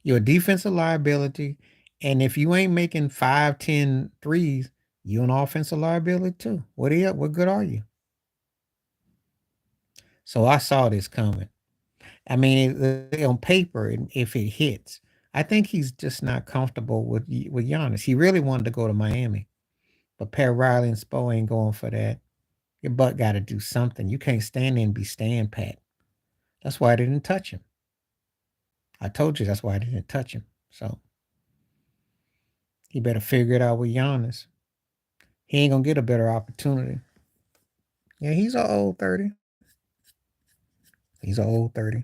You're a defensive liability. And if you ain't making 5, 10 threes, you're an offensive liability too. What are you? What good are you? So I saw this coming. I mean, on paper, if it hits, I think he's just not comfortable with Giannis. He really wanted to go to Miami, but Pat Riley and Spo ain't going for that. Your butt got to do something. You can't stand there and be stand pat. That's why I didn't touch him. I told you that's why I didn't touch him. So he better figure it out with Giannis. He ain't gonna get a better opportunity. Yeah, he's an old 30. He's an old 30.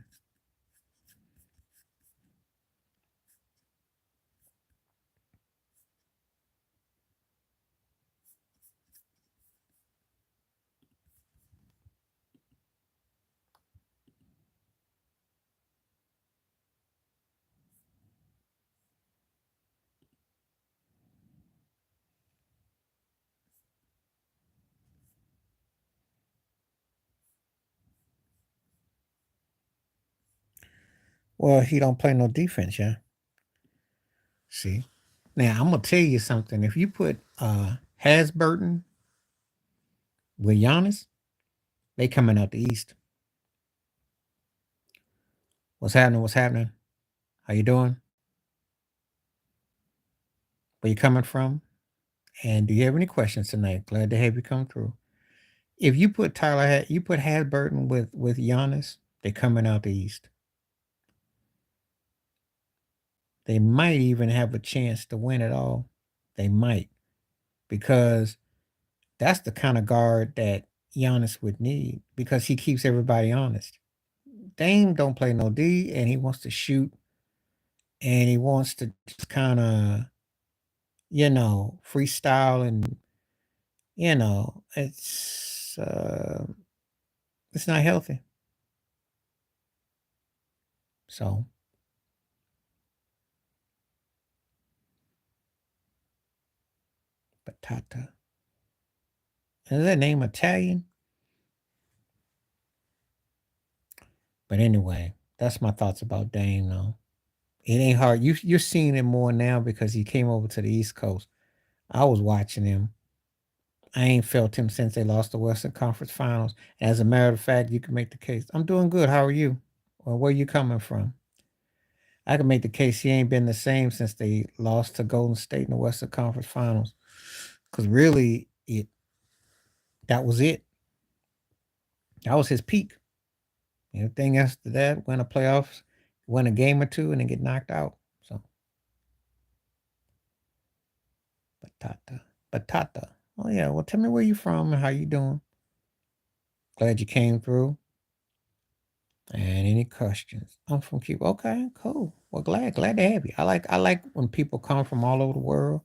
Well, he don't play no defense, yeah. See? Now I'm gonna tell you something. If you put Hasburton with Giannis, they coming out the East. What's happening? What's happening? How you doing? Where you coming from? And do you have any questions tonight? Glad to have you come through. If you put you put Hasburton with Giannis, they coming out the East. They might even have a chance to win it all. They might, because that's the kind of guard that Giannis would need because he keeps everybody honest. Dame don't play no D, and he wants to shoot, and he wants to just kind of, freestyle, and it's not healthy. So, Batata. Is that name Italian? But anyway, that's my thoughts about Dame though. It ain't hard. You're seeing it more now because he came over to the East Coast. I was watching him. I ain't felt him since they lost the Western Conference Finals. As a matter of fact, you can make the case. I'm doing good. How are you? Or where you coming from? I can make the case he ain't been the same since they lost to Golden State in the Western Conference Finals. Because really, that was it. That was his peak. Everything after that, win a playoffs, win a game or two, and then get knocked out. So, Batata. Batata. Oh yeah. Well, tell me where you from and how you doing. Glad you came through. And any questions? I'm from Cuba. Okay, cool. Well, glad to have you. I like when people come from all over the world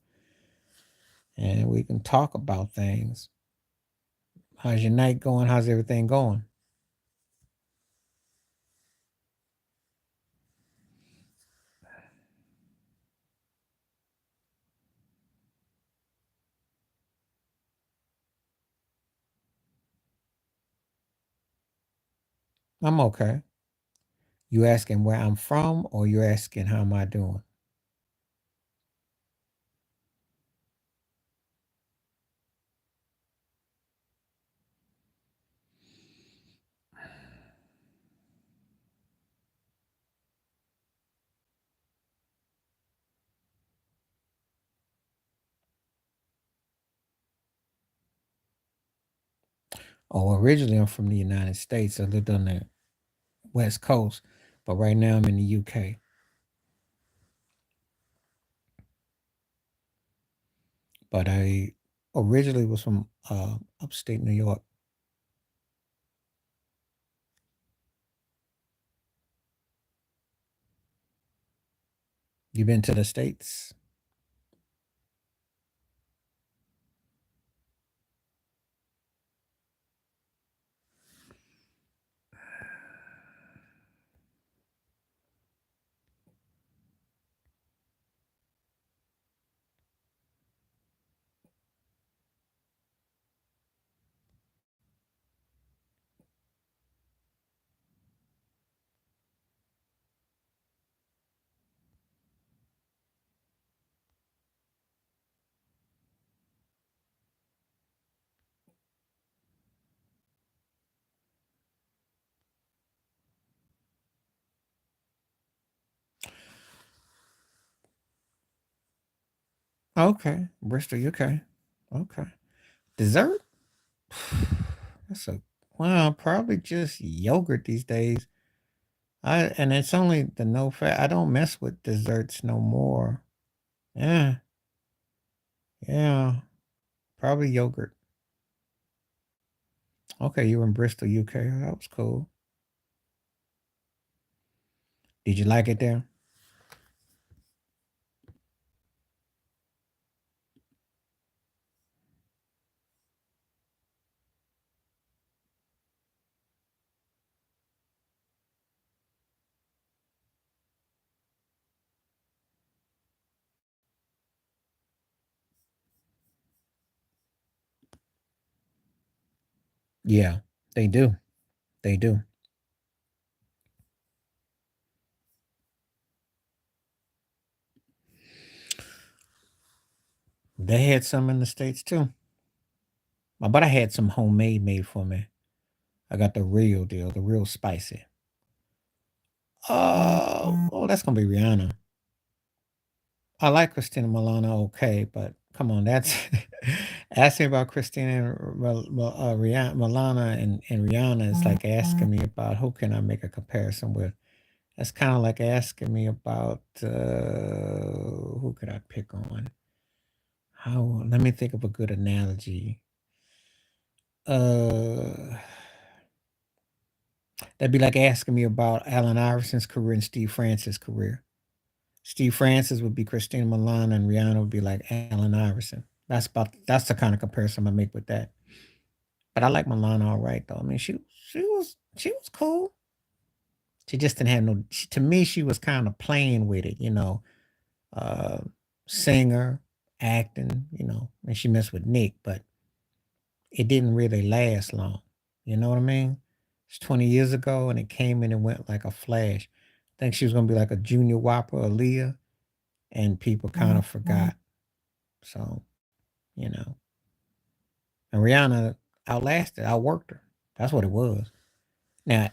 and we can talk about things. How's your night going? How's everything going? I'm okay. You asking where I'm from or you asking how am I doing? Oh, originally I'm from the United States. I lived on the West Coast, but right now I'm in the UK. But I originally was from upstate New York. You been to the States? Okay. Bristol, UK. Okay. Dessert? That's a well, probably just yogurt these days. And it's only the no fat. I don't mess with desserts no more. Yeah, yeah, probably yogurt. Okay, you were in Bristol, UK. That was cool. Did you like it there? Yeah, they do. They do. They had some in the States too. But I had some homemade made for me. I got the real deal, the real spicy. Oh, that's gonna be Rihanna. I like Christina Milano, okay, but come on, that's asking about Christina Rihanna, Milana and Rihanna is like asking me about who can I make a comparison with. That's kind of like asking me about who could I pick on. How? Let me think of a good analogy. Uh, that'd be like asking me about Allen Iverson's career and Steve Francis' career. Steve Francis would be Christina Milian, and Rihanna would be like Allen Iverson. That's the kind of comparison I make with that. But I like Milan all right though. I mean, she was cool. She just didn't have no. To me, she was kind of playing with it, uh, singer, acting, and she messed with Nick, but it didn't really last long. You know what I mean? It's 20 years ago, and it came and it went like a flash. I think she was gonna be like a Junior Whopper or Leah, and people kind of forgot. So, you know. And Rihanna outworked her. That's what it was. Now,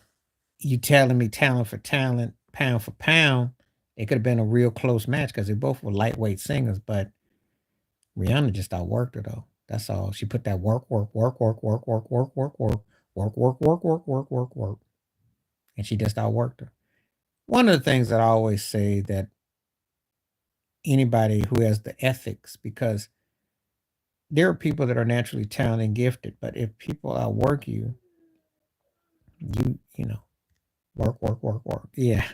you telling me talent for talent, pound for pound, it could have been a real close match because they both were lightweight singers, but Rihanna just outworked her though. That's all. She put that work, work, work, work, work, work, work, work, work, work, work, work, work, work, work, work. And she just outworked her. One of the things that I always say that anybody who has the ethics, because there are people that are naturally talented and gifted, but if people outwork you, you know, work, work, work, work. Yeah.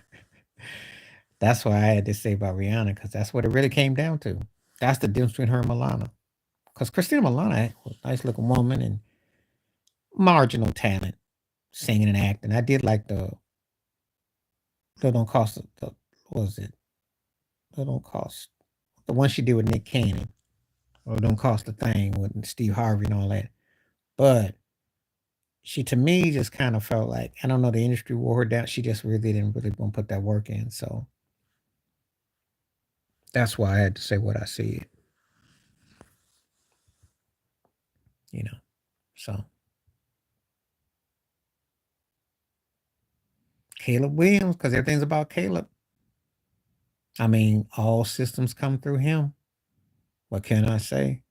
That's what I had to say about Rihanna because that's what it really came down to. That's the difference between her and Milana. Because Christina Milana was a nice looking woman and marginal talent, singing and acting. I did like the Little Don't Cost, what was it? Little Don't Cost. The one she did with Nick Cannon. Or Don't Cost a Thing with Steve Harvey and all that. But she, to me, just kind of felt like, I don't know, the industry wore her down. She just really didn't really want to put that work in. So that's why I had to say what I said, you know. So Caleb Williams, because everything's about Caleb. I mean, all systems come through him. What can I say?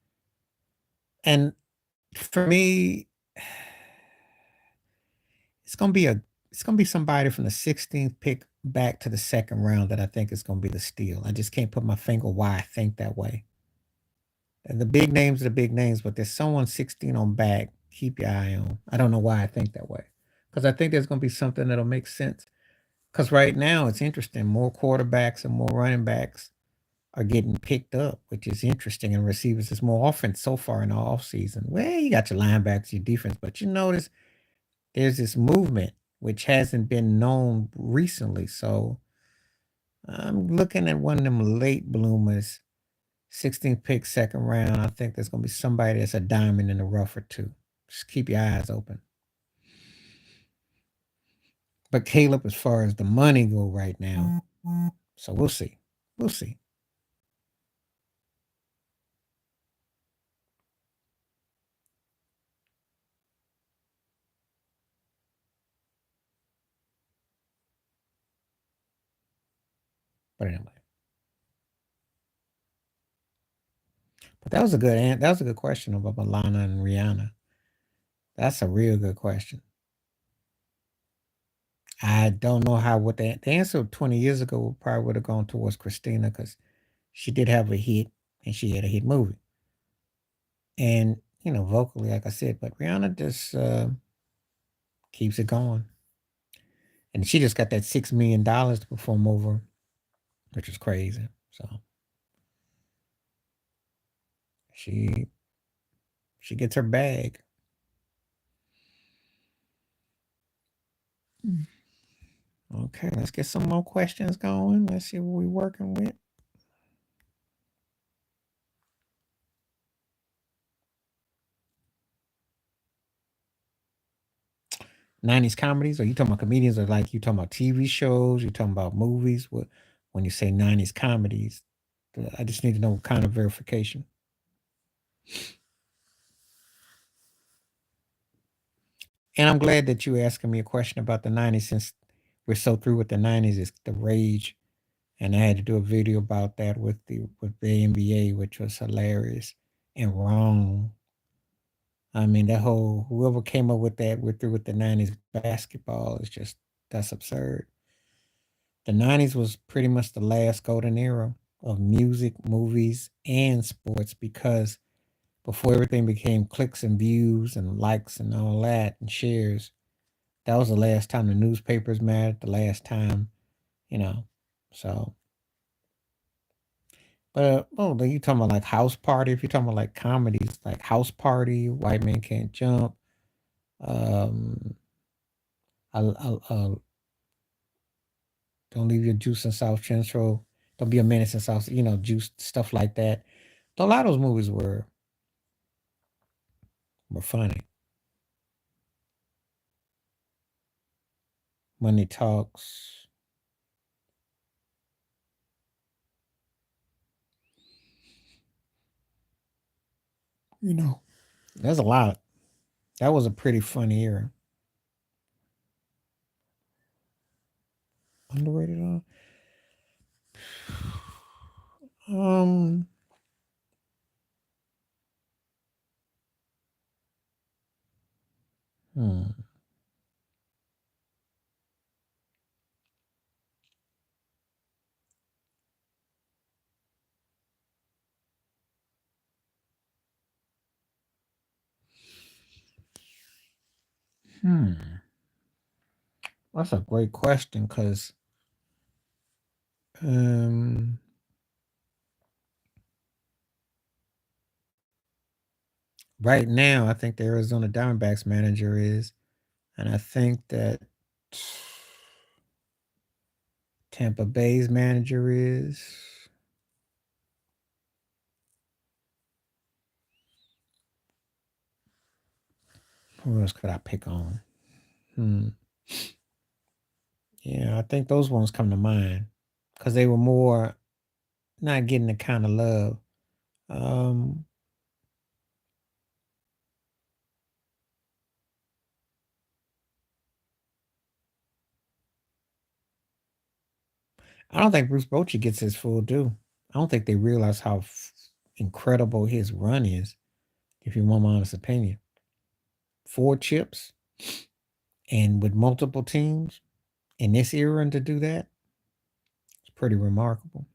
And for me, it's gonna be a it's gonna be somebody from the 16th pick back to the second round that I think is gonna be the steal. I just can't put my finger why I think that way. And the big names are the big names, but there's someone 16 on back. Keep your eye on. I don't know why I think that way. Because I think there's gonna be something that'll make sense. Because right now it's interesting. More quarterbacks and more running backs are getting picked up, which is interesting. And receivers is more offense so far in the offseason. Well, you got your linebackers, your defense, but you notice there's this movement which hasn't been known recently. So I'm looking at one of them late bloomers, 16th pick, second round. I think there's going to be somebody that's a diamond in the rough or two. Just keep your eyes open. But Caleb, as far as the money go right now, so we'll see. We'll see. But anyway, But that was a that was a good question about Milana and Rihanna. That's a real good question. I don't know how what the answer 20 years ago probably would have gone towards Christina because she did have a hit and she had a hit movie. And, vocally, like I said, but Rihanna just keeps it going. And she just got that $6 million to perform over, which is crazy. So she she gets her bag. Okay, let's get some more questions going. Let's see what we're working with. 90s comedies? Are you talking about comedians or like you talking about TV shows? You talking about movies? What when you say 90s comedies? I just need to know what kind of verification. And I'm glad that you asking me a question about the 90s since we're so through with the 90s. It's the rage. And I had to do a video about that with the NBA, which was hilarious and wrong. I mean, that whole whoever came up with that, we're through with the 90s basketball is just that's absurd. The 90s was pretty much the last golden era of music, movies, and sports because before everything became clicks and views and likes and all that and shares, that was the last time the newspapers mattered, the last time, you know. So, but oh, you talking about like House Party? If you're talking about like comedies, like House Party, White Man Can't Jump, um, I don't leave your juice in South Central, don't be a menace in South, juice stuff like that. A lot of those movies were funny. Money Talks. You know, there's a lot. That was a pretty funny era. Underrated on. Um. Hmm. Hmm. That's a great question because um, right now I think the Arizona Diamondbacks manager is, and I think that Tampa Bay's manager is. Who else could I pick on? Hmm. Yeah, I think those ones come to mind because they were more not getting the kind of love. Um, I don't think Bruce Bochy gets his full due. I don't think they realize how incredible his run is. If you want my honest opinion, 4 chips and with multiple teams in this era, and to do that, it's pretty remarkable.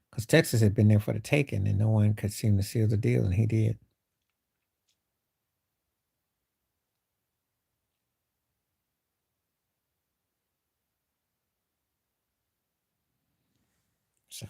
Because Texas had been there for the taking, and no one could seem to seal the deal, and he did. So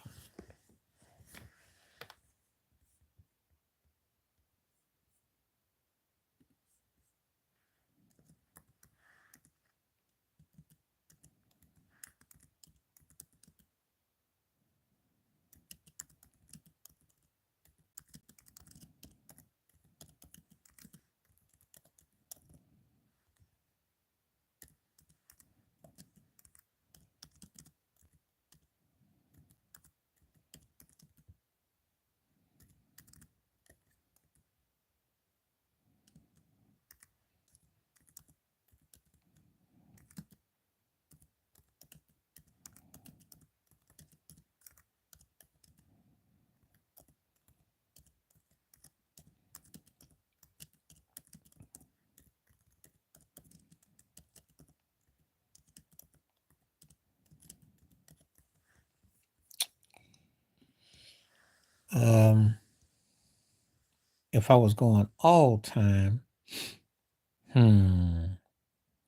Um, if I was going all time,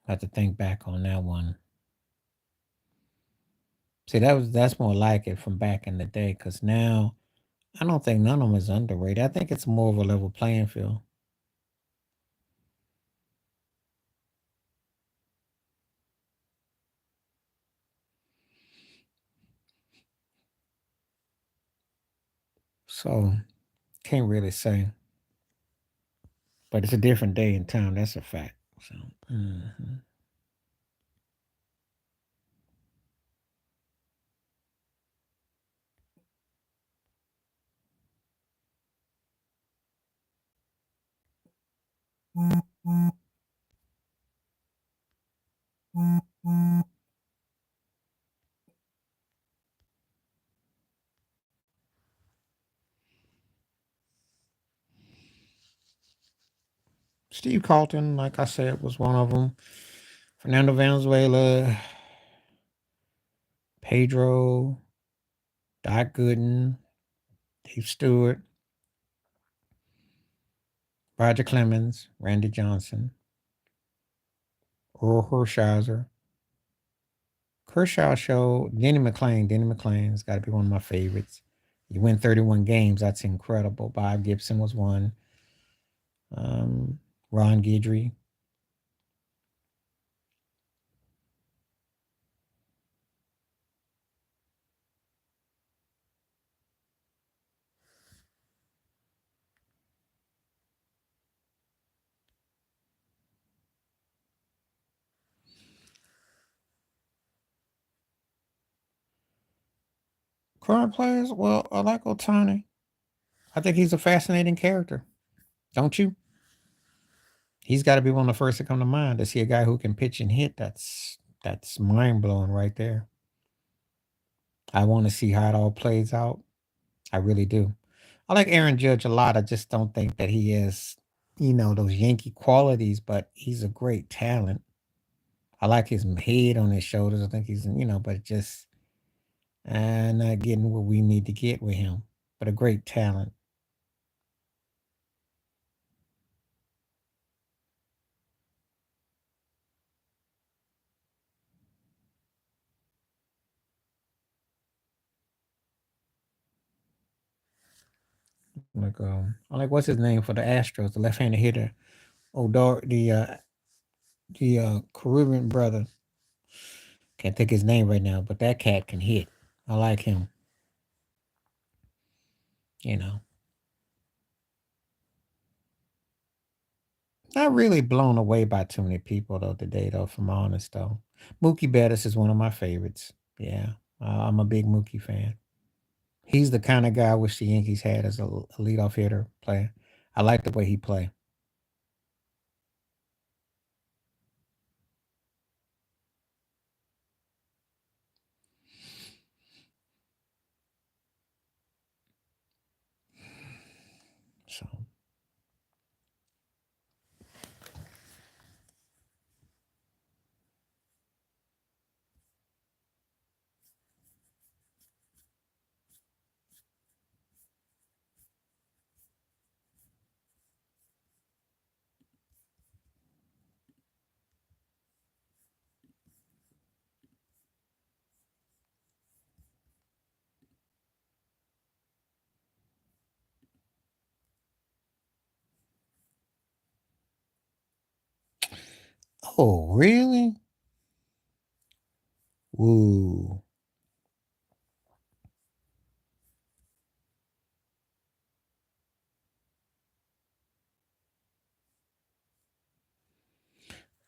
I have to think back on that one. See, that's more like it from back in the day, because now I don't think none of them is underrated. I think it's more of a level playing field. So can't really say, but it's a different day and time. That's a fact. So, Steve Carlton, like I said, was one of them. Fernando Valenzuela, Pedro, Doc Gooden, Dave Stewart, Roger Clemens, Randy Johnson, Earl Hershiser, Kershaw Show, Denny McClain. Denny McClain's got to be one of my favorites. You win 31 games. That's incredible. Bob Gibson was one. Um, Ron Guidry. Current players, well, I like Otani. I think he's a fascinating character. Don't you? He's got to be one of the first to come to mind to see a guy who can pitch and hit. That's mind blowing right there. I want to see how it all plays out. I really do. I like Aaron Judge a lot. I just don't think that he has, those Yankee qualities, but he's a great talent. I like his head on his shoulders. I think he's, but just not getting what we need to get with him. But a great talent. I like what's his name for the Astros, the left-handed hitter. Odor, the Caribbean brother. Can't think his name right now, but that cat can hit. I like him. You know, not really blown away by too many people though today though. If I'm honest though, Mookie Betts is one of my favorites. Yeah, I'm a big Mookie fan. He's the kind of guy I wish the Yankees had as a leadoff hitter player. I like the way he play. So, oh really? Woo.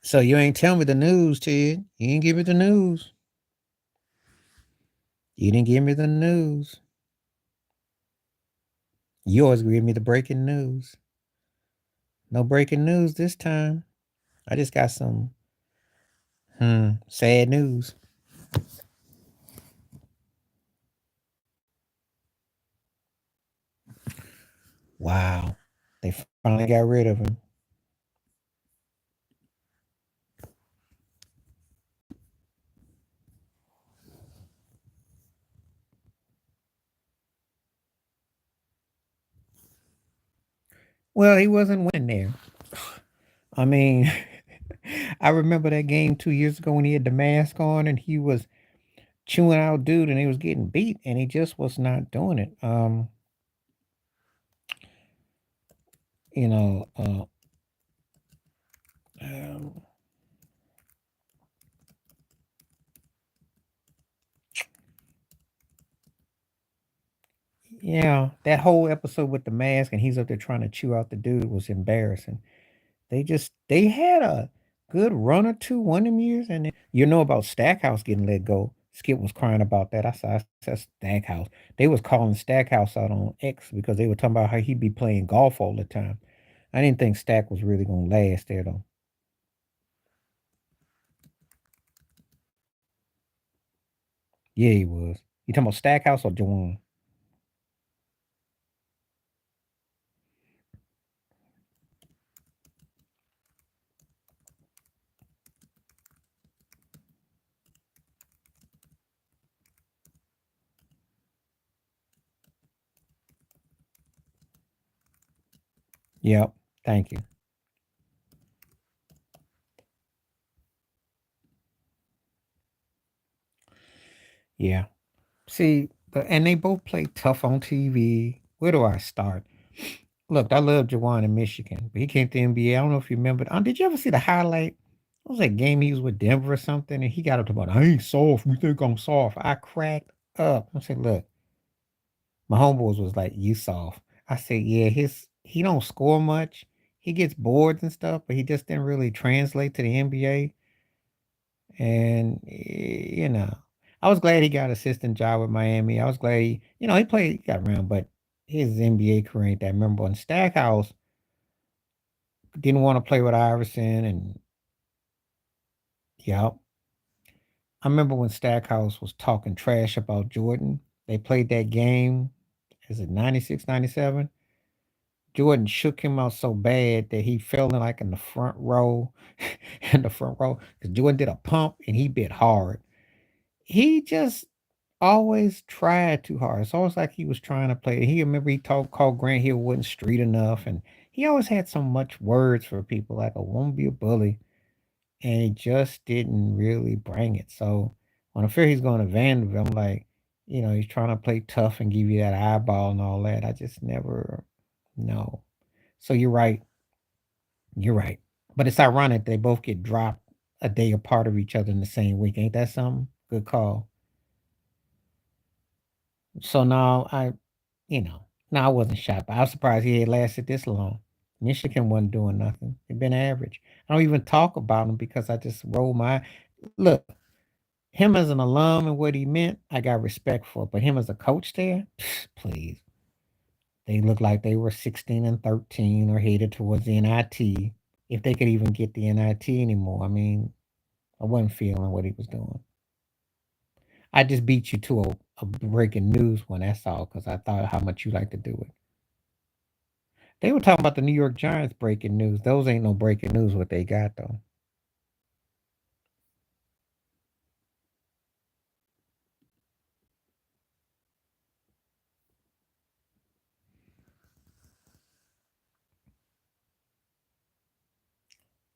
So you ain't tell me the news, Ted. You ain't give me the news. You didn't give me the news. You always give me the breaking news. No breaking news this time. I just got some sad news. Wow. They finally got rid of him. Well, he wasn't winning there. I mean, I remember that game 2 years ago when he had the mask on and he was chewing out dude and he was getting beat and he just was not doing it. You know, um, yeah, that whole episode with the mask and he's up there trying to chew out the dude was embarrassing. They had a good run or two one of them years, and then you know about Stackhouse getting let go. Skip was crying about that. I said Stackhouse. They was calling Stackhouse out on X because they were talking about how he'd be playing golf all the time. I didn't think Stack was really gonna last there though. Yeah, he was. You talking about Stackhouse or Jawan? Yep. Thank you. Yeah. See, and they both play tough on TV. Where do I start? Look, I love Jawan in Michigan, but he came to NBA. I don't know if you remember. Did you ever see the highlight? It was that game he was with Denver or something, and he got up to about, I ain't soft. You think I'm soft? I cracked up. I said, look, my homeboys was like, you soft. I said, yeah, he don't score much. He gets boards and stuff, but he just didn't really translate to the NBA. And I was glad he got assistant job with Miami. I was glad he played, he got around, but his NBA career ain't that memorable. And Stackhouse didn't want to play with Iverson, and yeah, I remember when Stackhouse was talking trash about Jordan. They played that game. Is it 96, 97? Jordan shook him out so bad that he fell in like in the front row, in the front row, because Jordan did a pump and he bit hard. He just always tried too hard. It's almost like he was trying to play. He remember he called Grant Hill wasn't street enough, and he always had so much words for people like I won't be a bully, and he just didn't really bring it. So when I fear he's going to Vanderbilt, I'm like, he's trying to play tough and give you that eyeball and all that. I just never no. So you're right. You're right. But it's ironic they both get dropped a day apart of each other in the same week. Ain't that something? Good call. So now now I wasn't shocked, but I was surprised he had lasted this long. Michigan wasn't doing nothing. They've been average. I don't even talk about him because I just roll my look. Him as an alum and what he meant, I got respect for. But him as a coach there, please. They look like they were 16 and 13 or headed towards the NIT. If they could even get the NIT anymore. I mean, I wasn't feeling what he was doing. I just beat you to a breaking news one, that's all, because I thought how much you like to do it. They were talking about the New York Giants breaking news. Those ain't no breaking news what they got though.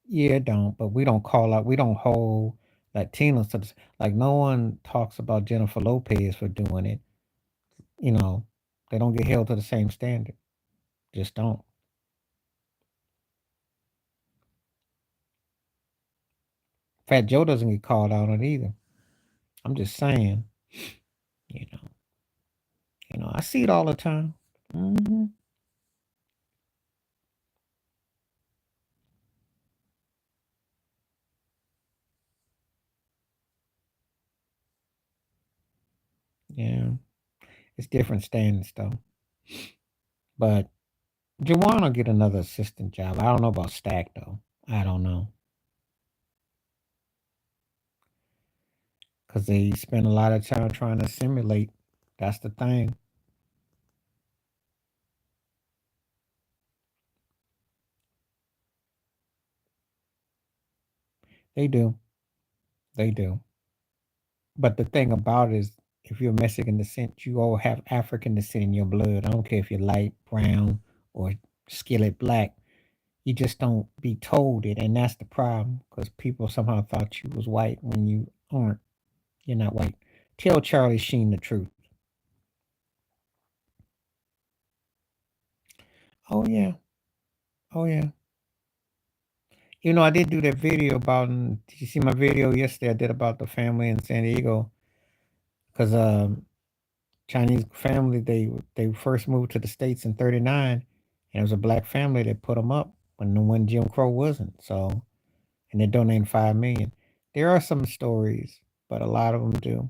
Yeah, it don't. But we don't call out. We don't hold Latinos to like no one talks about Jennifer Lopez for doing it. You know, they don't get held to the same standard. Just don't. Fat Joe doesn't get called out on it either. I'm just saying. You know. I see it all the time. Hmm. Yeah, it's different standards though. But Jawan will get another assistant job. I don't know about Stack though. I don't know because they spend a lot of time trying to simulate. That's the thing. They do. They do. But the thing about it is, if you're Mexican descent, you all have African descent in your blood. I don't care if you're light, brown, or skillet black. You just don't be told it, and that's the problem because people somehow thought you was white when you aren't. You're not white. Tell Charlie Sheen the truth. Oh yeah, oh yeah. You know, I did do that video about. Did you see my video yesterday? I did about the family in San Diego because Chinese family they first moved to the states in '39, and it was a black family that put them up when Jim Crow wasn't. So, and they're donating 5 million. There are some stories, but a lot of them do.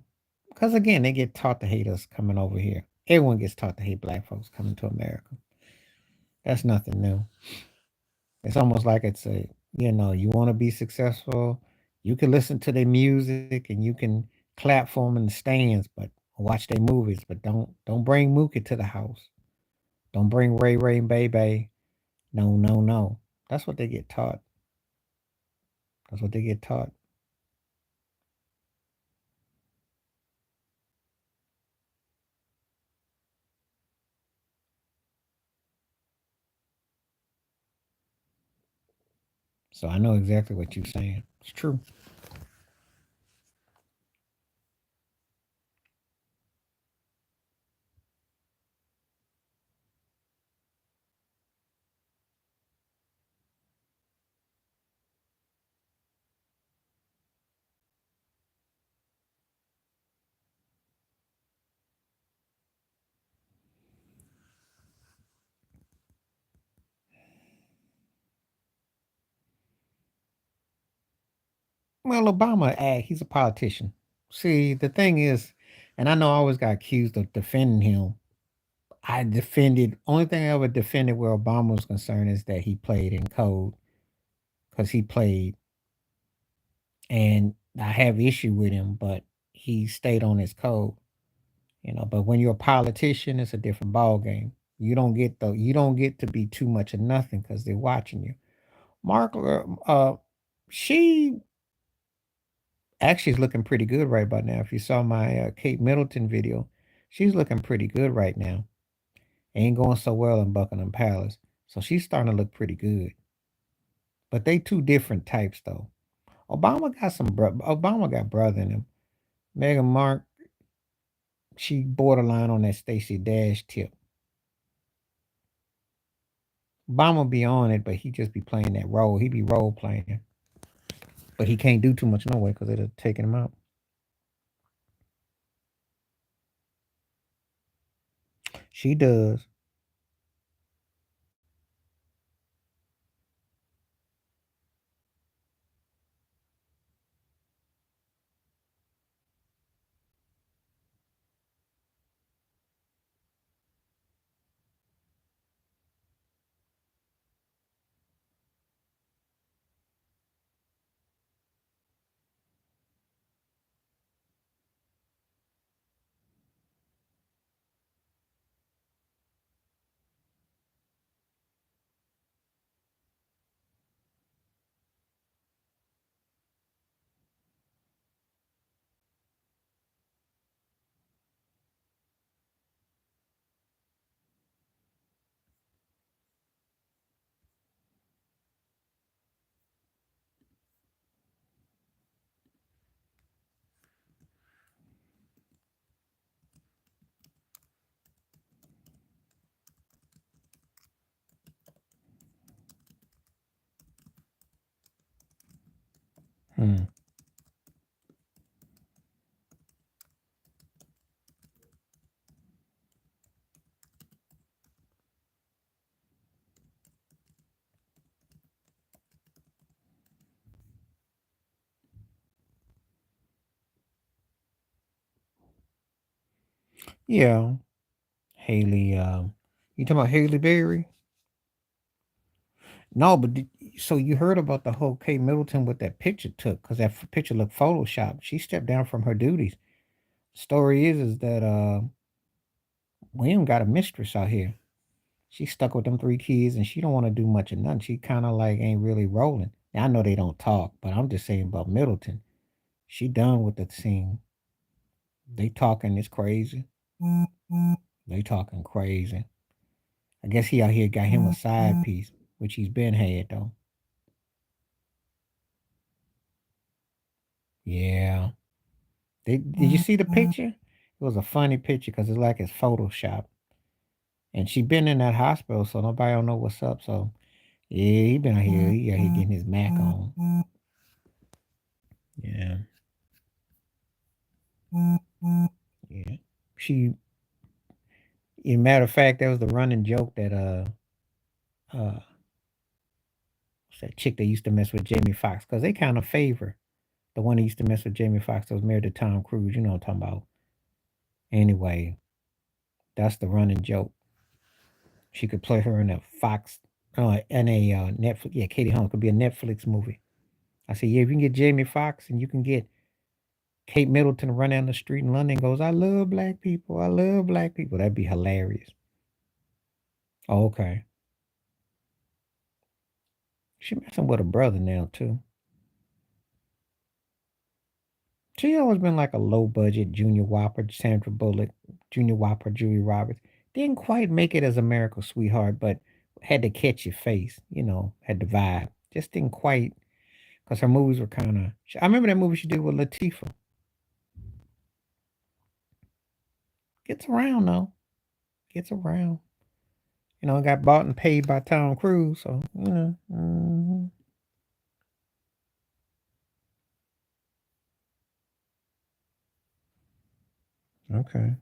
Because again, they get taught to hate us coming over here. Everyone gets taught to hate black folks coming to America. That's nothing new. It's almost like it's a, you want to be successful. You can listen to their music and you can clap for them in the stands, but watch their movies. But don't bring Mookie to the house. Don't bring Ray Ray and Baby. No, no, no. That's what they get taught. That's what they get taught. So I know exactly what you're saying. It's true. Well, Obama, he's a politician. See, the thing is, and I know I always got accused of defending him. I defended, only thing I ever defended where Obama was concerned is that he played in code because he played, and I have issue with him, but he stayed on his code, But when you're a politician, it's a different ball game. You don't get to be too much of nothing because they're watching you. Mark, she actually is looking pretty good right about now. If you saw my Kate Middleton video, she's looking pretty good right now. Ain't going so well in Buckingham Palace, so she's starting to look pretty good. But they two different types though. Obama got brother in him. Meghan Mark, she borderline on that Stacey Dash tip. Obama be on it, but he just be playing that role. He be role playing, but he can't do too much no way because it'll take him out. She does. Hmm. Yeah, Haley. You talking about Haley Berry? No, but so you heard about the whole Kate Middleton with that picture took because that picture looked photoshopped. She stepped down from her duties. Story is that William got a mistress out here. She stuck with them three kids and she don't want to do much of nothing. She kind of like ain't really rolling. Now, I know they don't talk, but I'm just saying about Middleton. She done with the scene. They talking is crazy. They talking crazy. I guess he out here got him a side piece, which he's been had though. Yeah. Did you see the picture? It was a funny picture because it's like it's Photoshop. And she been in that hospital, so nobody don't know what's up. So yeah, he been out here. He out here getting his Mac on. Yeah. Yeah. She, in matter of fact, that was the running joke that what's that chick that used to mess with Jamie Foxx, because they kind of favor the one that used to mess with Jamie Foxx that was married to Tom Cruise. You know what I'm talking about. Anyway, that's the running joke. She could play her in a Fox, in a Netflix. Yeah, Katie Holmes could be a Netflix movie. I said, yeah, if you can get Jamie Foxx and you can get Kate Middleton to run down the street in London and goes, I love black people. I love black people. That'd be hilarious. Oh, okay. She messing with her brother now, too. She always been like a low budget Junior Whopper, Sandra Bullock, Junior Whopper, Julie Roberts. Didn't quite make it as America's sweetheart, but had to catch your face, had the vibe. Just didn't quite, because her movies were kind of. I remember that movie she did with Latifah. Gets around, though. Gets around. Got bought and paid by Tom Cruise, so, Okay.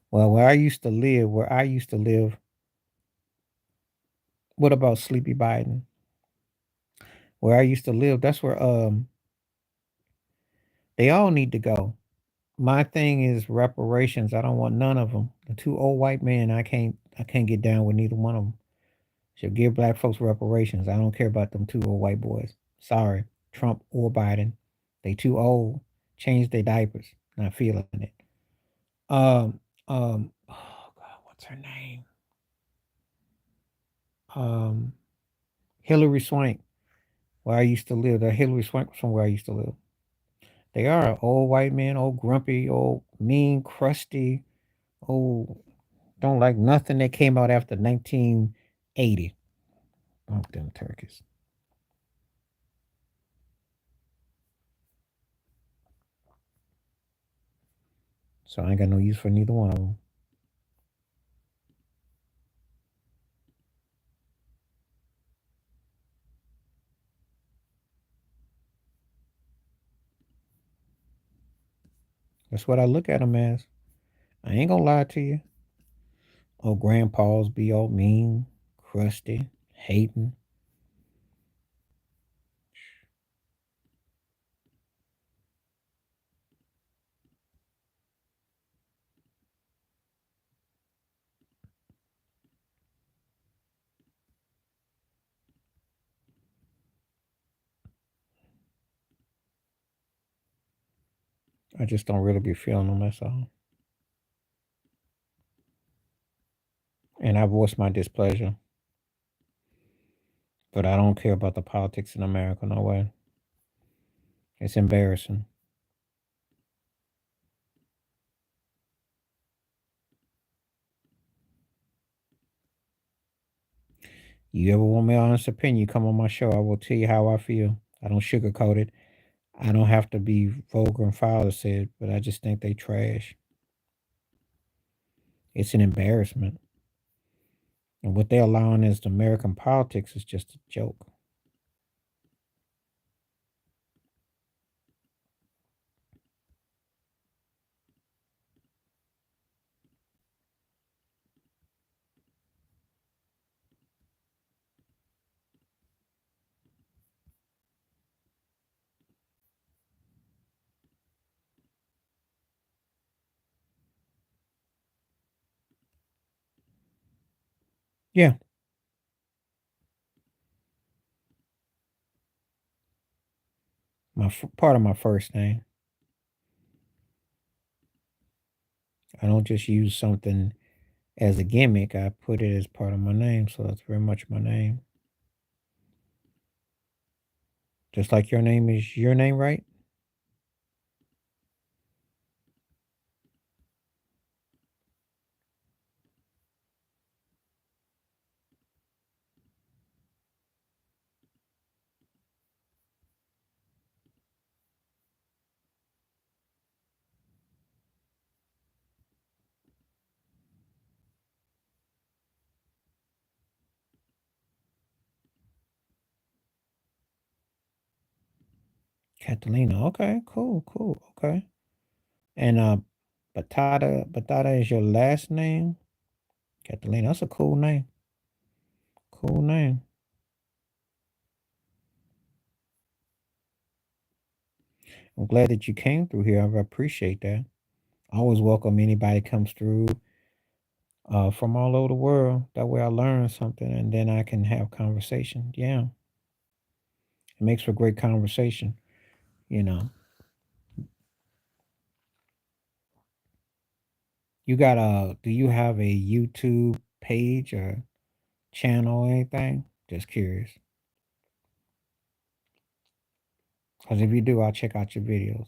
Well, where I used to live, what about Sleepy Biden? Where I used to live, that's where they all need to go. My thing is reparations. I don't want none of them. The two old white men, I can't get down with neither one of them. Should give black folks reparations. I don't care about them two old white boys. Sorry, Trump or Biden. They too old. Change their diapers. Not feeling it. Oh God, what's her name? Um, Hillary Swank, where I used to live. That Hillary Swank was from where I used to live. They are old white men, old grumpy, old mean, crusty, old don't like nothing that came out after 1980. Oh, them turkeys. So I ain't got no use for neither one of them. That's what I look at them as. I ain't gonna lie to you. Old grandpas be all mean, crusty, hating. I just don't really be feeling them, that's all. And I voiced my displeasure. But I don't care about the politics in America, no way. It's embarrassing. You ever want my honest opinion, you come on my show. I will tell you how I feel. I don't sugarcoat it. I don't have to be vulgar and foul to say it, but I just think they trash. It's an embarrassment. And what they're allowing as the American politics is just a joke. Yeah, part of my first name. I don't just use something as a gimmick. I put it as part of my name, so that's very much my name. Just like your name is your name, right? Catalina. Okay, cool, cool. Okay. And Batata is your last name? Catalina. That's a cool name. Cool name. I'm glad that you came through here. I appreciate that. I always welcome anybody comes through from all over the world. That way I learn something and then I can have conversation. Yeah. It makes for great conversation, you know. You got a do you have a YouTube page or channel or anything? Just curious. Because if you do, I'll check out your videos.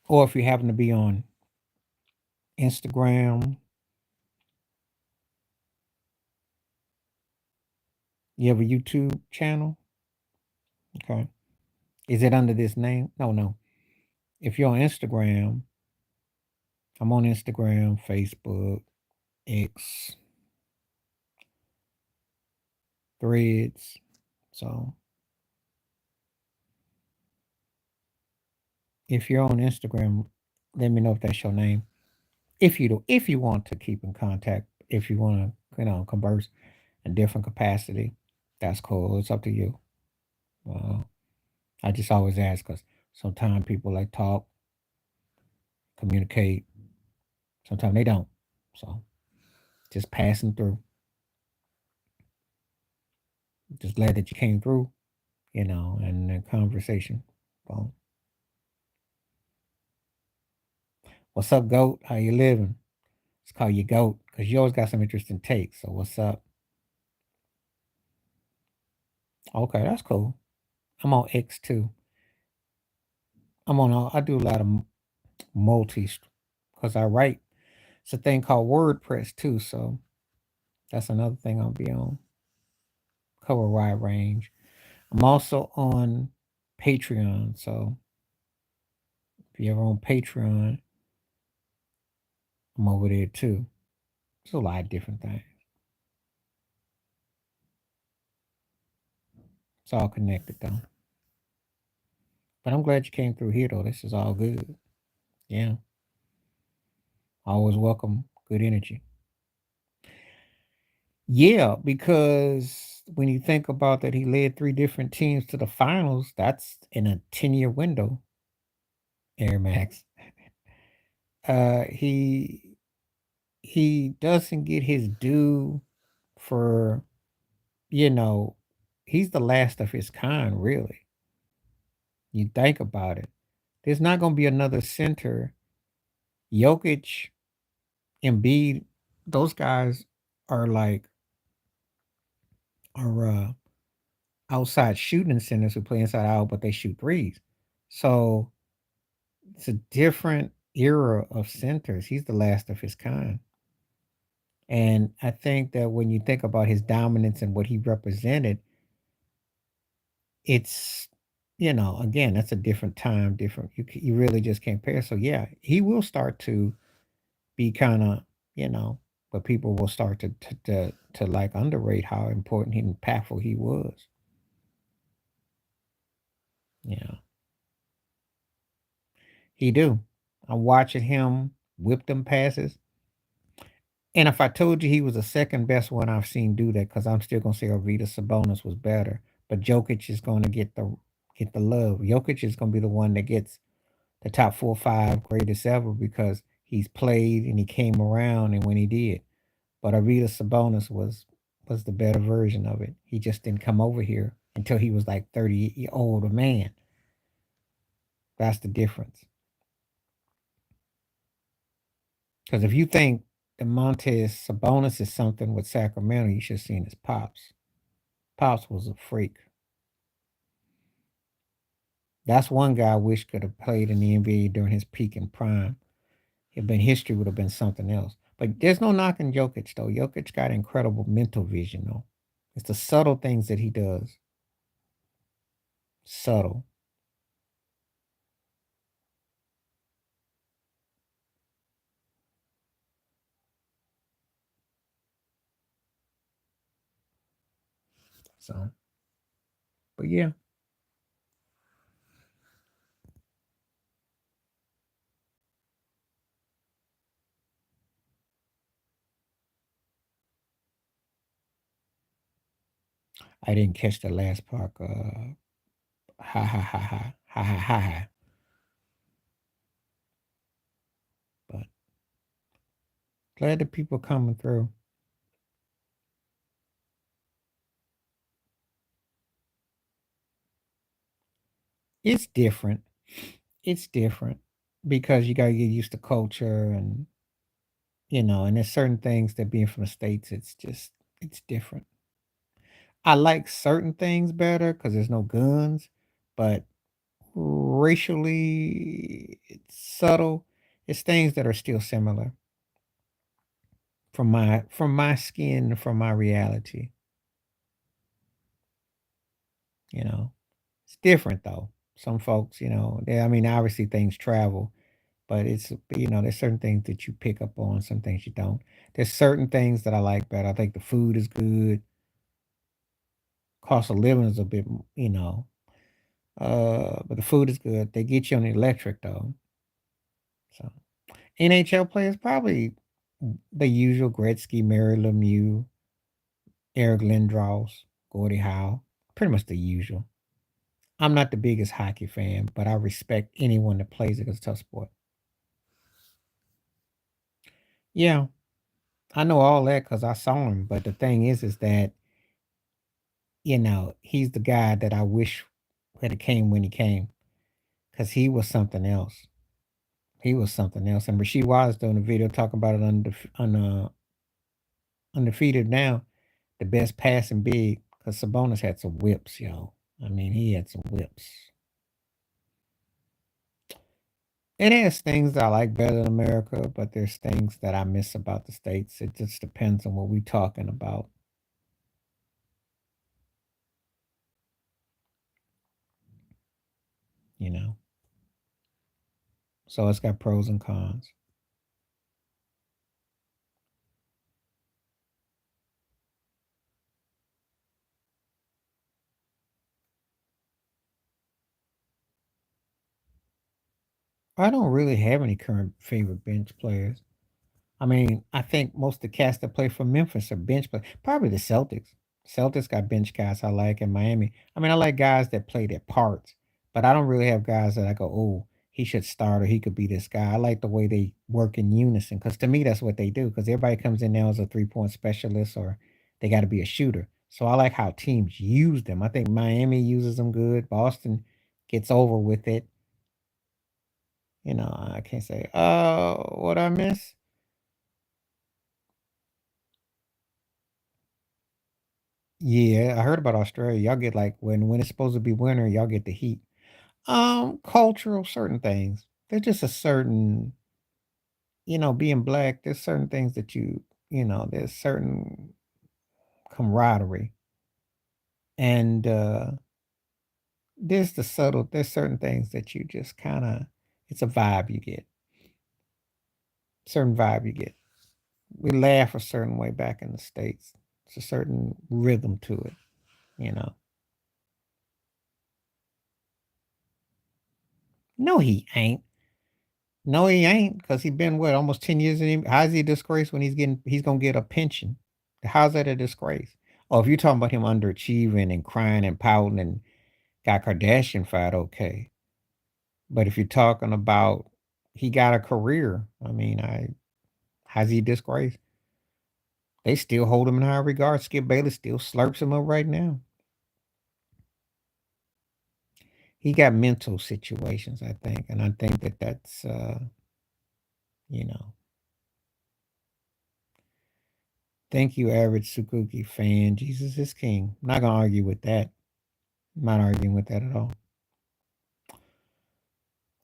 Or if you happen to be on Instagram, you have a YouTube channel? Okay. Is it under this name? No, no. If you're on Instagram, I'm on Instagram, Facebook, X, Threads. So if you're on Instagram, let me know if that's your name. If you want to keep in contact, if you want to, converse in different capacity, that's cool. It's up to you. Uh, I just always ask because sometimes people like talk, communicate. Sometimes they don't. So just passing through. Just glad that you came through, and the conversation. Well, what's up, Goat? How you living? Let's call you Goat because you always got some interesting takes. So what's up? Okay, that's cool. I'm on X too. I do a lot of multis because I write. It's a thing called WordPress too. So that's another thing I'll be on. Cover a wide range. I'm also on Patreon. So if you're ever on Patreon, I'm over there too. There's a lot of different things. It's all connected though. But I'm glad you came through here though. This is all good. Yeah. Always welcome good energy. Yeah, because when you think about that, he led three different teams to the finals. That's in a 10-year window, Air Max. He doesn't get his due for, you know, he's the last of his kind, really. You think about it. There's not gonna be another center. Jokic, Embiid, those guys are like are outside shooting centers who play inside out, but they shoot threes. So it's a different era of centers. He's the last of his kind. And I think that when you think about his dominance and what he represented, it's, again, that's a different time, different. You really just can't compare. So yeah, he will start to be kind of, you know, but people will start to like underrate how important and impactful he was. Yeah, he do. I'm watching him whip them passes. And if I told you he was the second best one I've seen do that, because I'm still gonna say Arvidas Sabonis was better, but Jokic is gonna get the love. Jokic is gonna be the one that gets the top 4 or 5 greatest ever because he's played and he came around and when he did. But Arvidas Sabonis was the better version of it. He just didn't come over here until he was like 30 old a man. That's the difference. Because if you think the Montez Sabonis is something with Sacramento, you should have seen his pops. Pops was a freak. That's one guy I wish could have played in the NBA during his peak and prime. It been history would have been something else. But there's no knocking Jokic though. Jokic got incredible mental vision though. It's the subtle things that he does. Subtle. So, but yeah. I didn't catch the last part. Ha ha ha ha ha ha ha ha. But glad the people coming through. It's different. It's different because you gotta get used to culture and and there's certain things that being from the States, it's different. I like certain things better because there's no guns, but racially it's subtle. It's things that are still similar from my skin, from my reality, you know. It's different though. Some folks, I mean, obviously things travel, but there's certain things that you pick up on, some things you don't. There's certain things that I like better. I think the food is good. Cost of living is a bit, but the food is good. They get you on the electric though. So NHL players probably the usual Gretzky, Mary Lemieux, Eric Lindros, Gordie Howe. Pretty much the usual. I'm not the biggest hockey fan, but I respect anyone that plays it 'cause it's a tough sport. Yeah, I know all that because I saw him. But the thing is that he's the guy that I wish had it came when he came because he was something else. He was something else. And Rasheed Wallace doing a video talking about it undefeated now, the best passing big because Sabonis had some whips, yo. I mean, he had some whips. It has things that I like better than America, but there's things that I miss about the States. It just depends on what we're talking about, you know. So it's got pros and cons. I don't really have any current favorite bench players. I mean, I think most of the cats that play for Memphis are bench players. Probably the Celtics. Celtics got bench guys I like in Miami. I mean, I like guys that play their parts, but I don't really have guys that I go, oh, he should start or he could be this guy. I like the way they work in unison because to me, that's what they do. Because everybody comes in now as a 3-point specialist or they got to be a shooter. So I like how teams use them. I think Miami uses them good. Boston gets over with it. I can't say, what I miss. Yeah, I heard about Australia. Y'all get like when it's supposed to be winter, y'all get the heat. Cultural certain things. There's just a certain, being black, there's certain things that there's certain camaraderie. And there's certain things that you just kinda it's a vibe you get. Certain vibe you get. We laugh a certain way back in the States. It's a certain rhythm to it, you know. No, he ain't. No, he ain't, because he been what, almost 10 years in him. How's he a disgrace when he's gonna get a pension? How's that a disgrace? Oh, if you're talking about him underachieving and crying and pouting and got Kardashian fired, okay. But if you're talking about he got a career, I mean, how's he a disgrace? They still hold him in high regard. Skip Bayless still slurps him up right now. He got mental situations, I think, and I think that's you know. Thank you, average Suzuki fan. Jesus is king. I'm not gonna argue with that. I'm not arguing with that at all.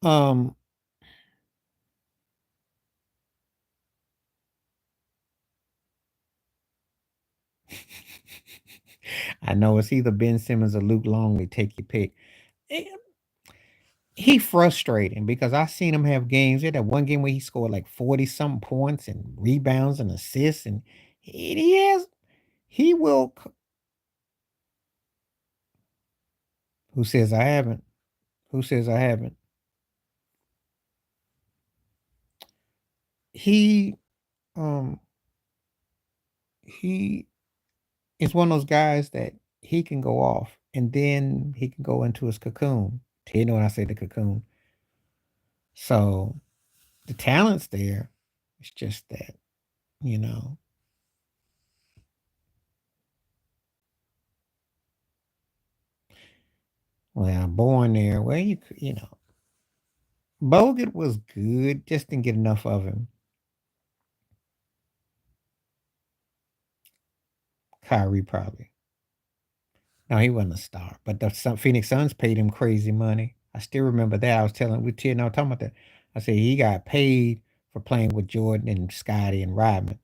Um, I know it's either Ben Simmons or Luke Longley. Take your pick. Eh, He frustrating because I seen him have games. He had that one game where he scored like 40 something points and rebounds and assists, and he has he will. Who says I haven't? Who says I haven't? He um he is one of those guys that he can go off and then he can go into his cocoon. You know when I say the cocoon. So the talent's there. It's just that, you know. Well, born there. Well, you know, Bogut was good, just didn't get enough of him. Kyrie probably. No, he wasn't a star, but the Phoenix Suns paid him crazy money. I still remember that. I was telling with Ted and I was talking about that. I said he got paid for playing with Jordan and Scotty and Rodman.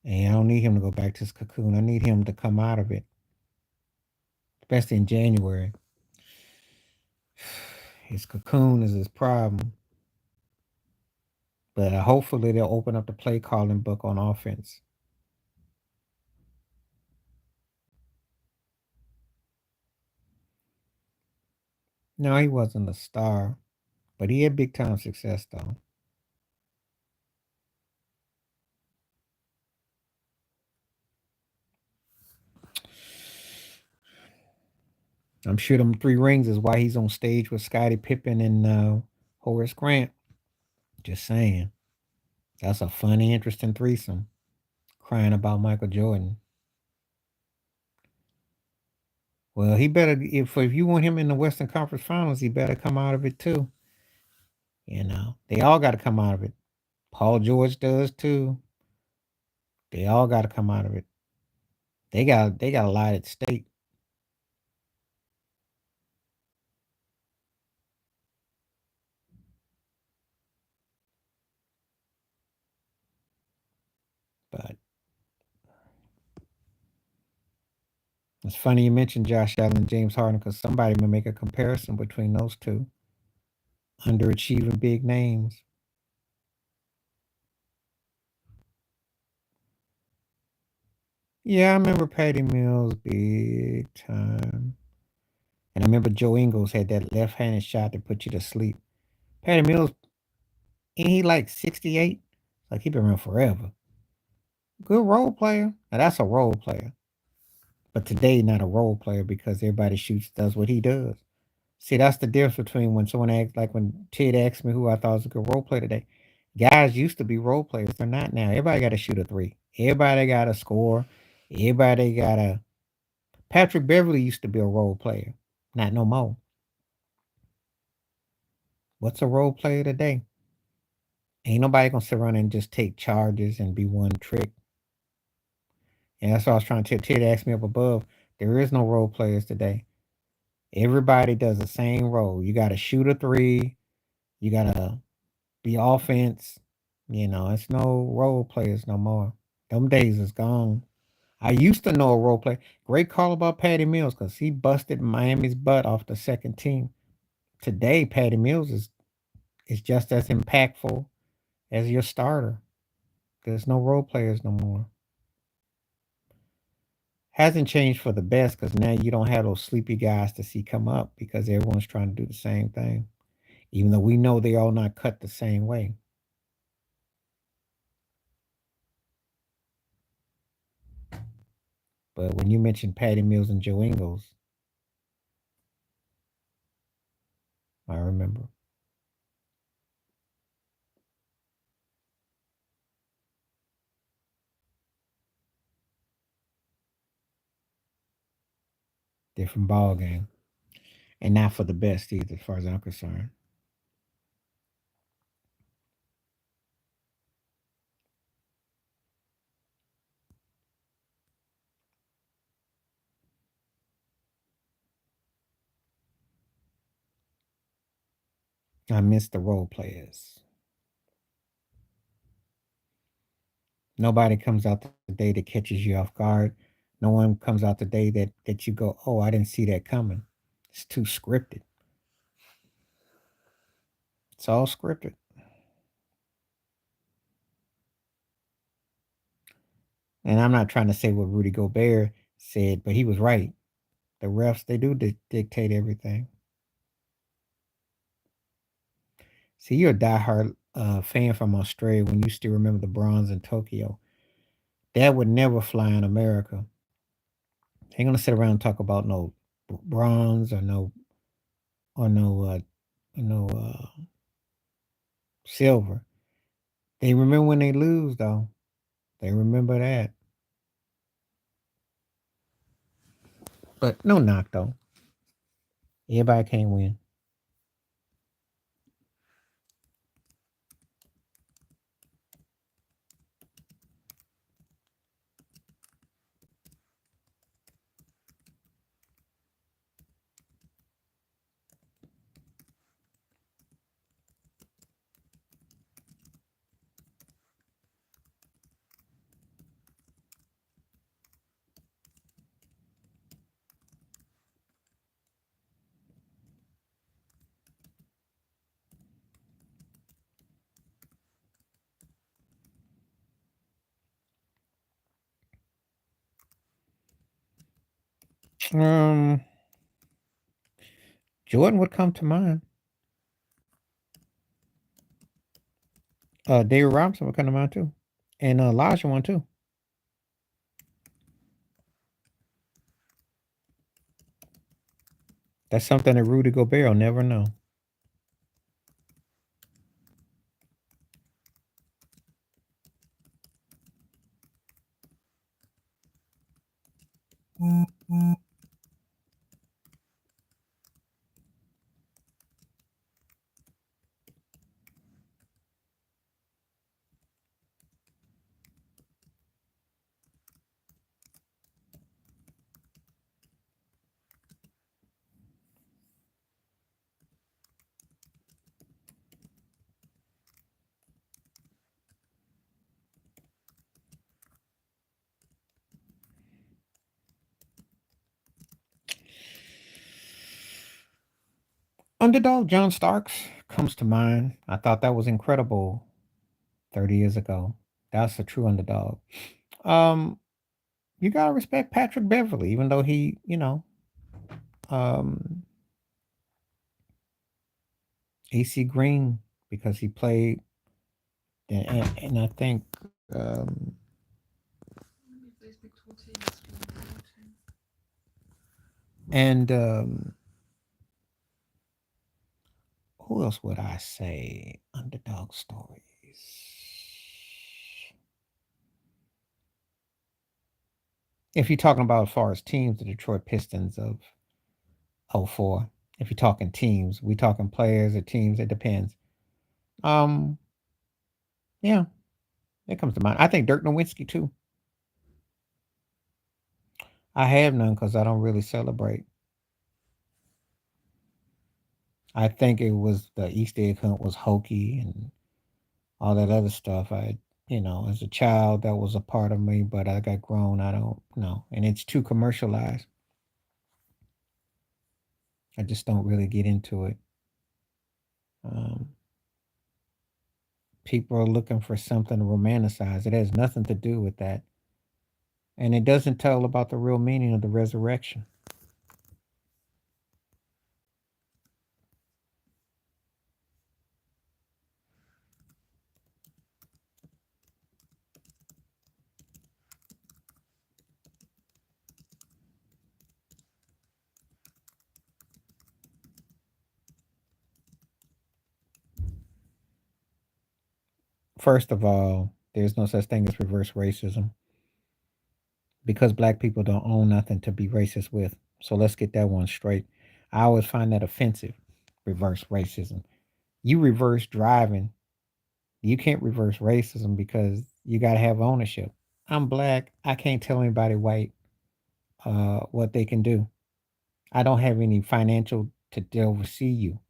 And I don't need him to go back to his cocoon. I need him to come out of it, especially in January. His cocoon is his problem. But hopefully they'll open up the play calling book on offense. No, he wasn't a star, but he had big time success though. I'm sure them 3 rings is why he's on stage with Scottie Pippen and Horace Grant. Just saying. That's a funny, interesting threesome. Crying about Michael Jordan. Well, he better if you want him in the Western Conference Finals, he better come out of it too. You know, they all got to come out of it. Paul George does too. They all got to come out of it. They got a lot at stake. But it's funny you mentioned Josh Allen and James Harden because somebody may make a comparison between those two underachieving big names. Yeah, I remember Patty Mills big time. And I remember Joe Ingles had that left-handed shot to put you to sleep. Patty Mills, ain't he like 68? Like he been around forever. Good role player. Now that's a role player. But today not a role player because everybody does what he does. See, that's the difference between when someone asks, like when Ted asked me who I thought was a good role player today. Guys used to be role players. They're not now. Everybody got to shoot a three. Everybody got to score. Everybody got to. Patrick Beverly used to be a role player. Not no more. What's a role player today? Ain't nobody gonna sit around and just take charges and be one trick. And that's what I was trying to tell. Ted asked me up above. There is no role players today. Everybody does the same role. You got to shoot a three. You got to be offense. You know, it's no role players no more. Them days is gone. I used to know a role player. Great call about Patty Mills because he busted Miami's butt off the second team. Today, Patty Mills is just as impactful as your starter. There's no role players no more. Hasn't changed for the best because now you don't have those sleepy guys to see come up because everyone's trying to do the same thing, even though we know they all not cut the same way. But when you mentioned Patty Mills and Joe Ingles, I remember different ball game, and not for the best either, as far as I'm concerned. I miss the role players. Nobody comes out the day that catches you off guard. No one comes out the day that you go, oh, I didn't see that coming. It's too scripted. It's all scripted. And I'm not trying to say what Rudy Gobert said, but he was right. The refs, they do dictate everything. See, you're a diehard fan from Australia when you still remember the bronze in Tokyo. That would never fly in America. Ain't gonna sit around and talk about no bronze or no silver. They remember when they lose though. They remember that. But no knock though. Everybody can't win. Um, Jordan would come to mind. David Robinson would come to mind too, and Elijah one too. That's something that Rudy Gobert will never know. Underdog John Starks comes to mind. I thought that was incredible 30 years ago. That's a true underdog. Um, you gotta respect Patrick Beverly, even though um, AC Green, because he played, and I think, um, and who else would I say? Underdog stories. If you're talking about as far as teams, the Detroit Pistons of '04. If you're talking teams, we talking players or teams. It depends. Um, yeah, that comes to mind. I think Dirk Nowitzki too. I have none because I don't really celebrate. I think it was the Easter egg hunt was hokey and all that other stuff. As a child, that was a part of me, but I got grown. I don't know, and it's too commercialized. I just don't really get into it. Um, People are looking for something to romanticize. It has nothing to do with that, and it doesn't tell about the real meaning of the resurrection. First of all, there's no such thing as reverse racism because black people don't own nothing to be racist with. So let's get that one straight. I always find that offensive. Reverse racism. You reverse driving. You can't reverse racism because you got to have ownership. I'm black. I can't tell anybody white what they can do. I don't have any financial to oversee you.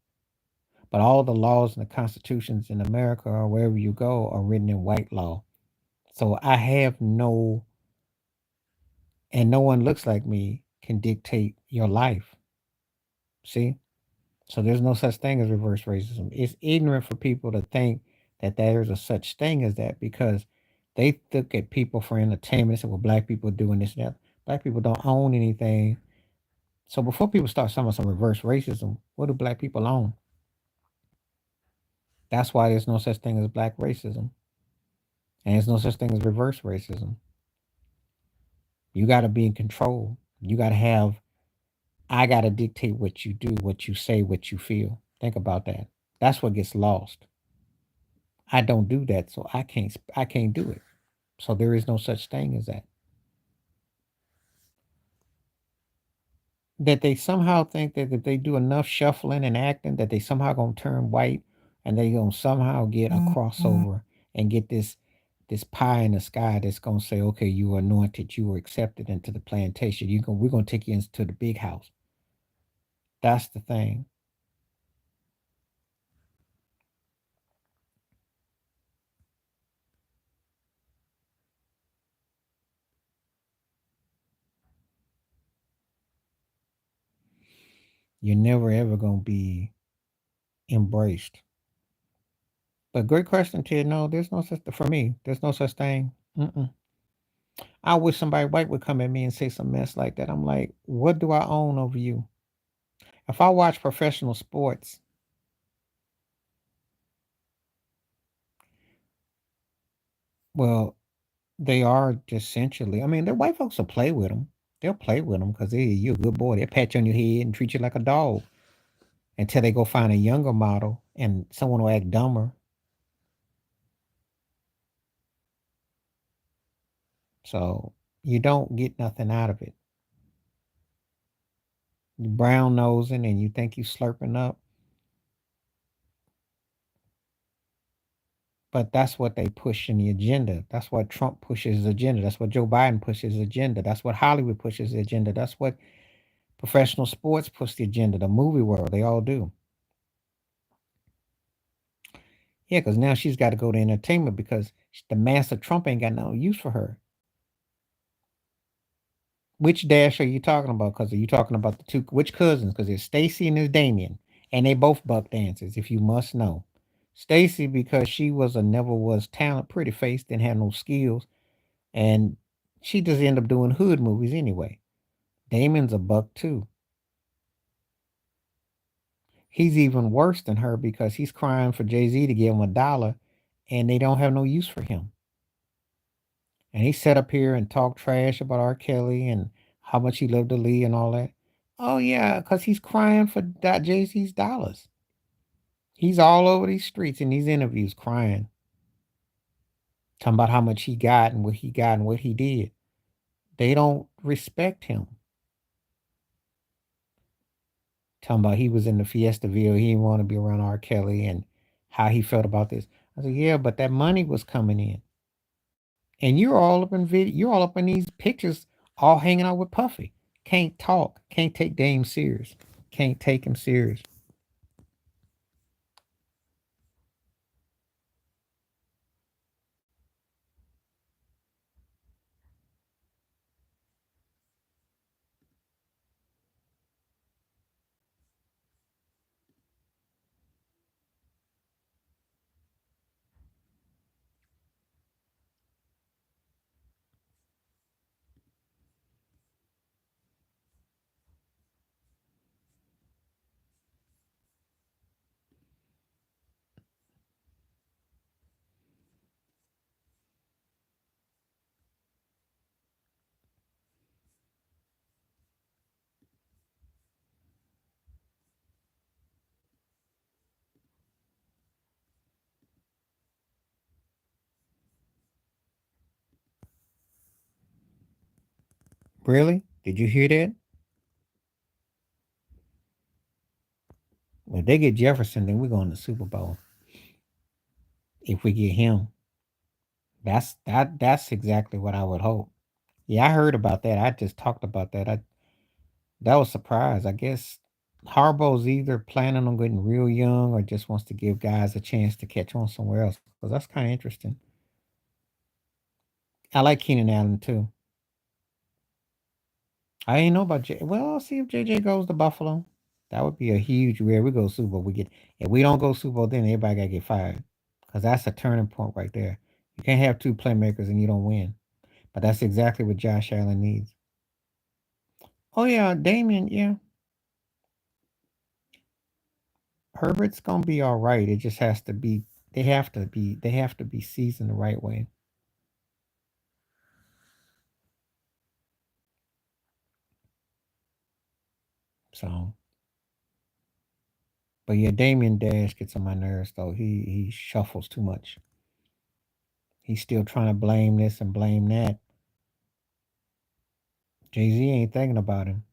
But all the laws and the constitutions in America or wherever you go are written in white law. So I have no, and no one looks like me can dictate your life. See? So there's no such thing as reverse racism. It's ignorant for people to think that there's a such thing as that because they look at people for entertainment and say, well, black people doing this and that. Black people don't own anything. So before people start talking about some reverse racism, what do black people own? That's why there's no such thing as black racism. And there's no such thing as reverse racism. You got to be in control. You got to have, I got to dictate what you do, what you say, what you feel. Think about that. That's what gets lost. I don't do that, so I can't do it. So there is no such thing as that. That they somehow think that if they do enough shuffling and acting, that they somehow gonna turn white, and they gonna somehow get a crossover and get this pie in the sky that's gonna say, okay, you are anointed, you were accepted into the plantation. We're gonna take you into the big house. That's the thing. You're never ever gonna be embraced. But great question, Ted. No, there's no such for me. There's no such thing. Mm-mm. I wish somebody white would come at me and say some mess like that. I'm like, what do I own over you? If I watch professional sports, well, they are essentially. I mean, the white folks will play with them. They'll play with them because you're a good boy. They'll pat you on your head and treat you like a dog until they go find a younger model and someone will act dumber. So you don't get nothing out of it. You brown nosing and you think you slurping up, but that's what they push in the agenda. That's what Trump pushes his agenda. That's what Joe Biden pushes his agenda. That's what Hollywood pushes the agenda. That's what professional sports push the agenda. The movie world, they all do. Yeah, because now she's got to go to entertainment because the master Trump ain't got no use for her. Which Dash are you talking about? Because are you talking about the two, which cousins? Because there's Stacy and there's Damien, and they both buck dancers, if you must know. Stacy, because she was a never was talent, pretty face, didn't have no skills, and she just ended up doing hood movies anyway. Damien's a buck too. He's even worse than her because he's crying for Jay-Z to give him $1, and they don't have no use for him. And he sat up here and talked trash about R. Kelly and how much he loved Ali and all that. Oh yeah, because he's crying for Jay Z's dollars. He's all over these streets in these interviews crying, talking about how much he got and what he got and what he did. They don't respect him. Talking about he was in the Fiesta-ville, he didn't want to be around R. Kelly and how he felt about this. I said, yeah, but that money was coming in. And you're all up in video, you're all up in these pictures, all hanging out with Puffy. Can't talk, can't take Dame serious, can't take him serious. Really? Did you hear that? Well, if they get Jefferson, then we're going to the Super Bowl. If we get him, that's exactly what I would hope. Yeah, I heard about that. I just talked about that. That was surprised. I guess Harbaugh's either planning on getting real young or just wants to give guys a chance to catch on somewhere else. Because that's kind of interesting. I like Keenan Allen too. I ain't know about J. Well, I'll see if JJ goes to Buffalo. That would be a huge where we go Super Bowl. We get if we don't go Super Bowl, then everybody gotta get fired. Because that's a turning point right there. You can't have two playmakers and you don't win. But that's exactly what Josh Allen needs. Oh yeah, Damien, yeah. Herbert's gonna be all right. It just has to be they have to be seasoned the right way. So, but yeah, Damien Dash gets on my nerves though. He shuffles too much. He's still trying to blame this and blame that. Jay-Z ain't thinking about him.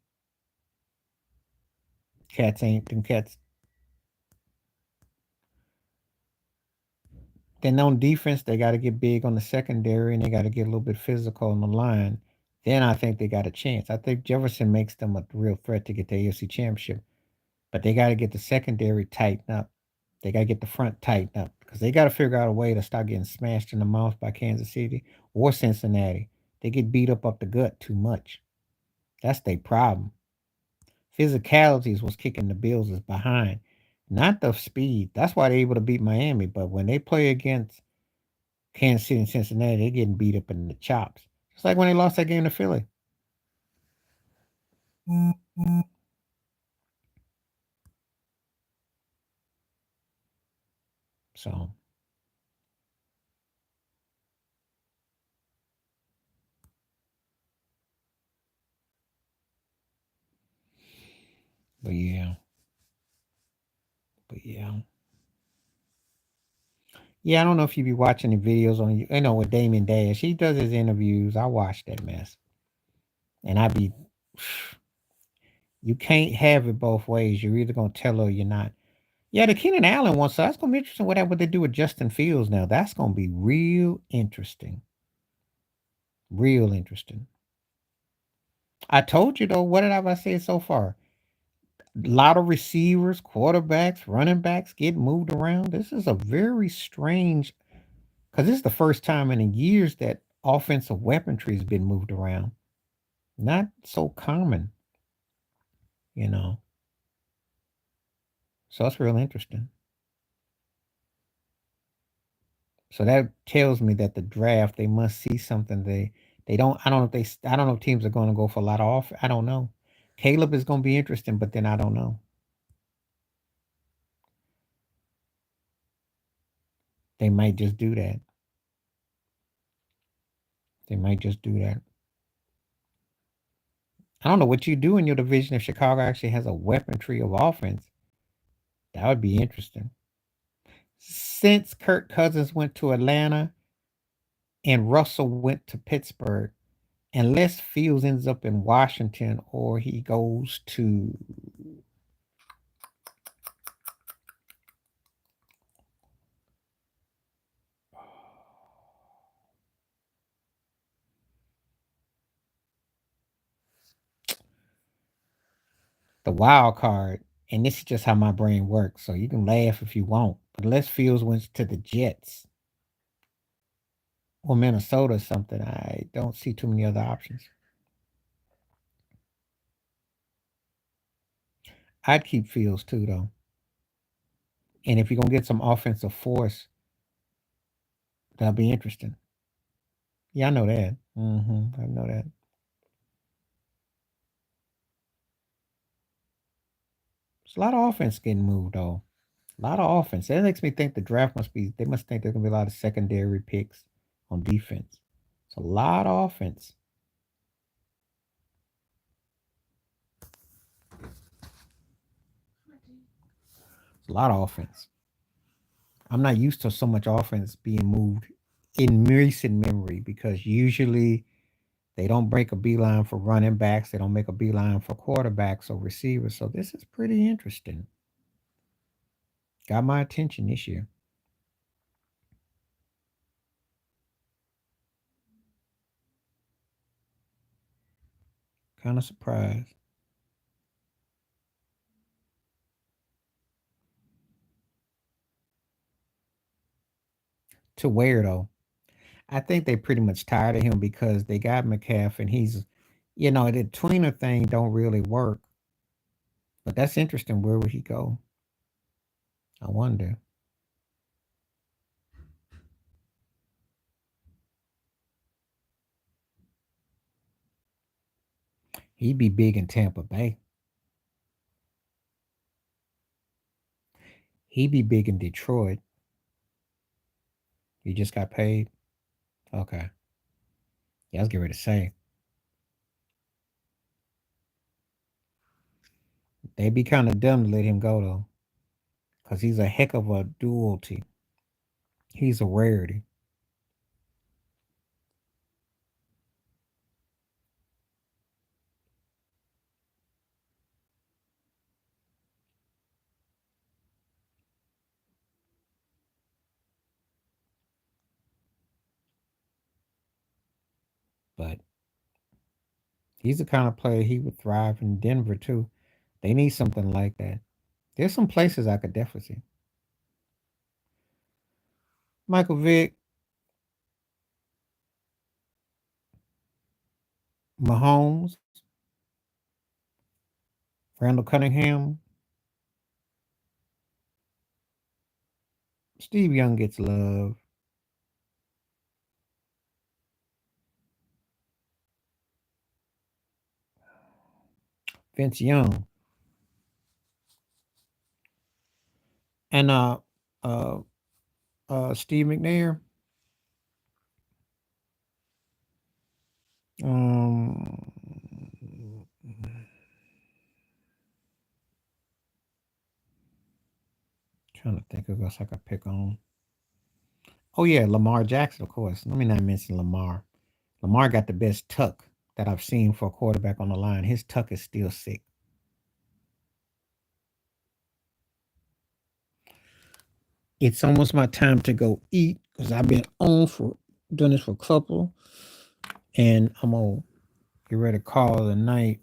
Cats ain't them cats. Then on defense, they got to get big on the secondary and they got to get a little bit physical on the line. Then I think they got a chance. I think Jefferson makes them a real threat to get the AFC Championship, but they got to get the secondary tightened up. They got to get the front tightened up because they got to figure out a way to stop getting smashed in the mouth by Kansas City or Cincinnati. They get beat up the gut too much. That's their problem. Physicality is what's kicking the Bills is behind, not the speed. That's why they're able to beat Miami. But when they play against Kansas City and Cincinnati, they're getting beat up in the chops. It's like when they lost that game to Philly. So, but yeah. But yeah. Yeah, I don't know if you be watching the videos on you know with Damien Dash. He does his interviews. I watch that mess. And I be you can't have it both ways. You're either gonna tell her or you're not. Yeah, the Keenan Allen one, so that's gonna be interesting. What they do with Justin Fields now. That's gonna be real interesting. Real interesting. I told you though, what did I say so far? A lot of receivers, quarterbacks, running backs get moved around. This is a very strange because this is the first time in years that offensive weaponry has been moved around. Not so common, you know. So that's real interesting. So that tells me that the draft they must see something they don't. I don't know if I don't know if teams are going to go for a lot of off. I don't know. Caleb is going to be interesting, but then I don't know. They might just do that. They might just do that. I don't know what you do in your division if Chicago actually has a weaponry of offense. That would be interesting. Since Kirk Cousins went to Atlanta and Russell went to Pittsburgh, unless Fields ends up in Washington or he goes to the wild card, and this is just how my brain works, so you can laugh if you want. But unless Fields went to the Jets or Minnesota or something, I don't see too many other options. I'd keep Fields too, though. And if you're gonna get some offensive force, that'll be interesting. Yeah, I know that. I know that. There's a lot of offense getting moved though. A lot of offense. That makes me think the draft must be. They must think there's gonna be a lot of secondary picks on defense. It's a lot of offense. It's a lot of offense. I'm not used to so much offense being moved in recent memory because usually they don't break a beeline for running backs. They don't make a beeline for quarterbacks or receivers. So this is pretty interesting. Got my attention this year. Kind of surprised. To where though? I think they pretty much tired of him because they got McCaff and he's, the tweener thing don't really work. But that's interesting. Where would he go? I wonder. He'd be big in Tampa Bay. He'd be big in Detroit. He just got paid. Okay. Yeah, I was getting ready to say. They'd be kind of dumb to let him go though, because he's a heck of a duality. He's a rarity. But he's the kind of player he would thrive in Denver too. They need something like that. There's some places I could definitely see. Michael Vick, Mahomes, Randall Cunningham, Steve Young gets love. Vince Young. And uh Steve McNair. Um Trying to think of else I could pick on. Oh yeah, Lamar Jackson, of course. Let me not mention Lamar. Lamar got the best tuck that I've seen for a quarterback on the line. His tuck is still sick. It's almost my time to go eat because I've been on for doing this for a couple, and I'm gonna get ready to call it a night.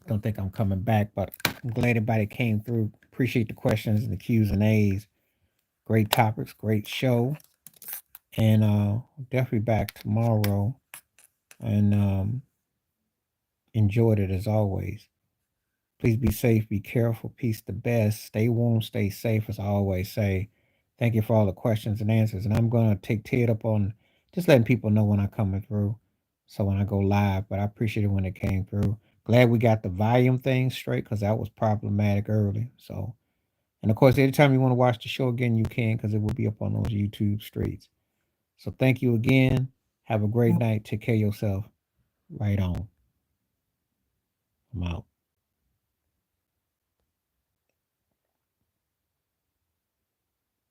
Don't think I'm coming back, but I'm glad everybody came through. Appreciate the questions and the Q's and A's. Great topics, great show, and definitely back tomorrow. And enjoyed it as always. Please be safe, be careful, peace the best. Stay warm, stay safe, as I always say. Thank you for all the questions and answers. And I'm gonna take Ted up on just letting people know when I'm coming through. So when I go live, but I appreciate it when it came through. Glad we got the volume thing straight because that was problematic early. So, and of course, anytime you want to watch the show again, you can because it will be up on those YouTube streets. So thank you again. Have a great night. Take care of yourself. Right on. I'm out.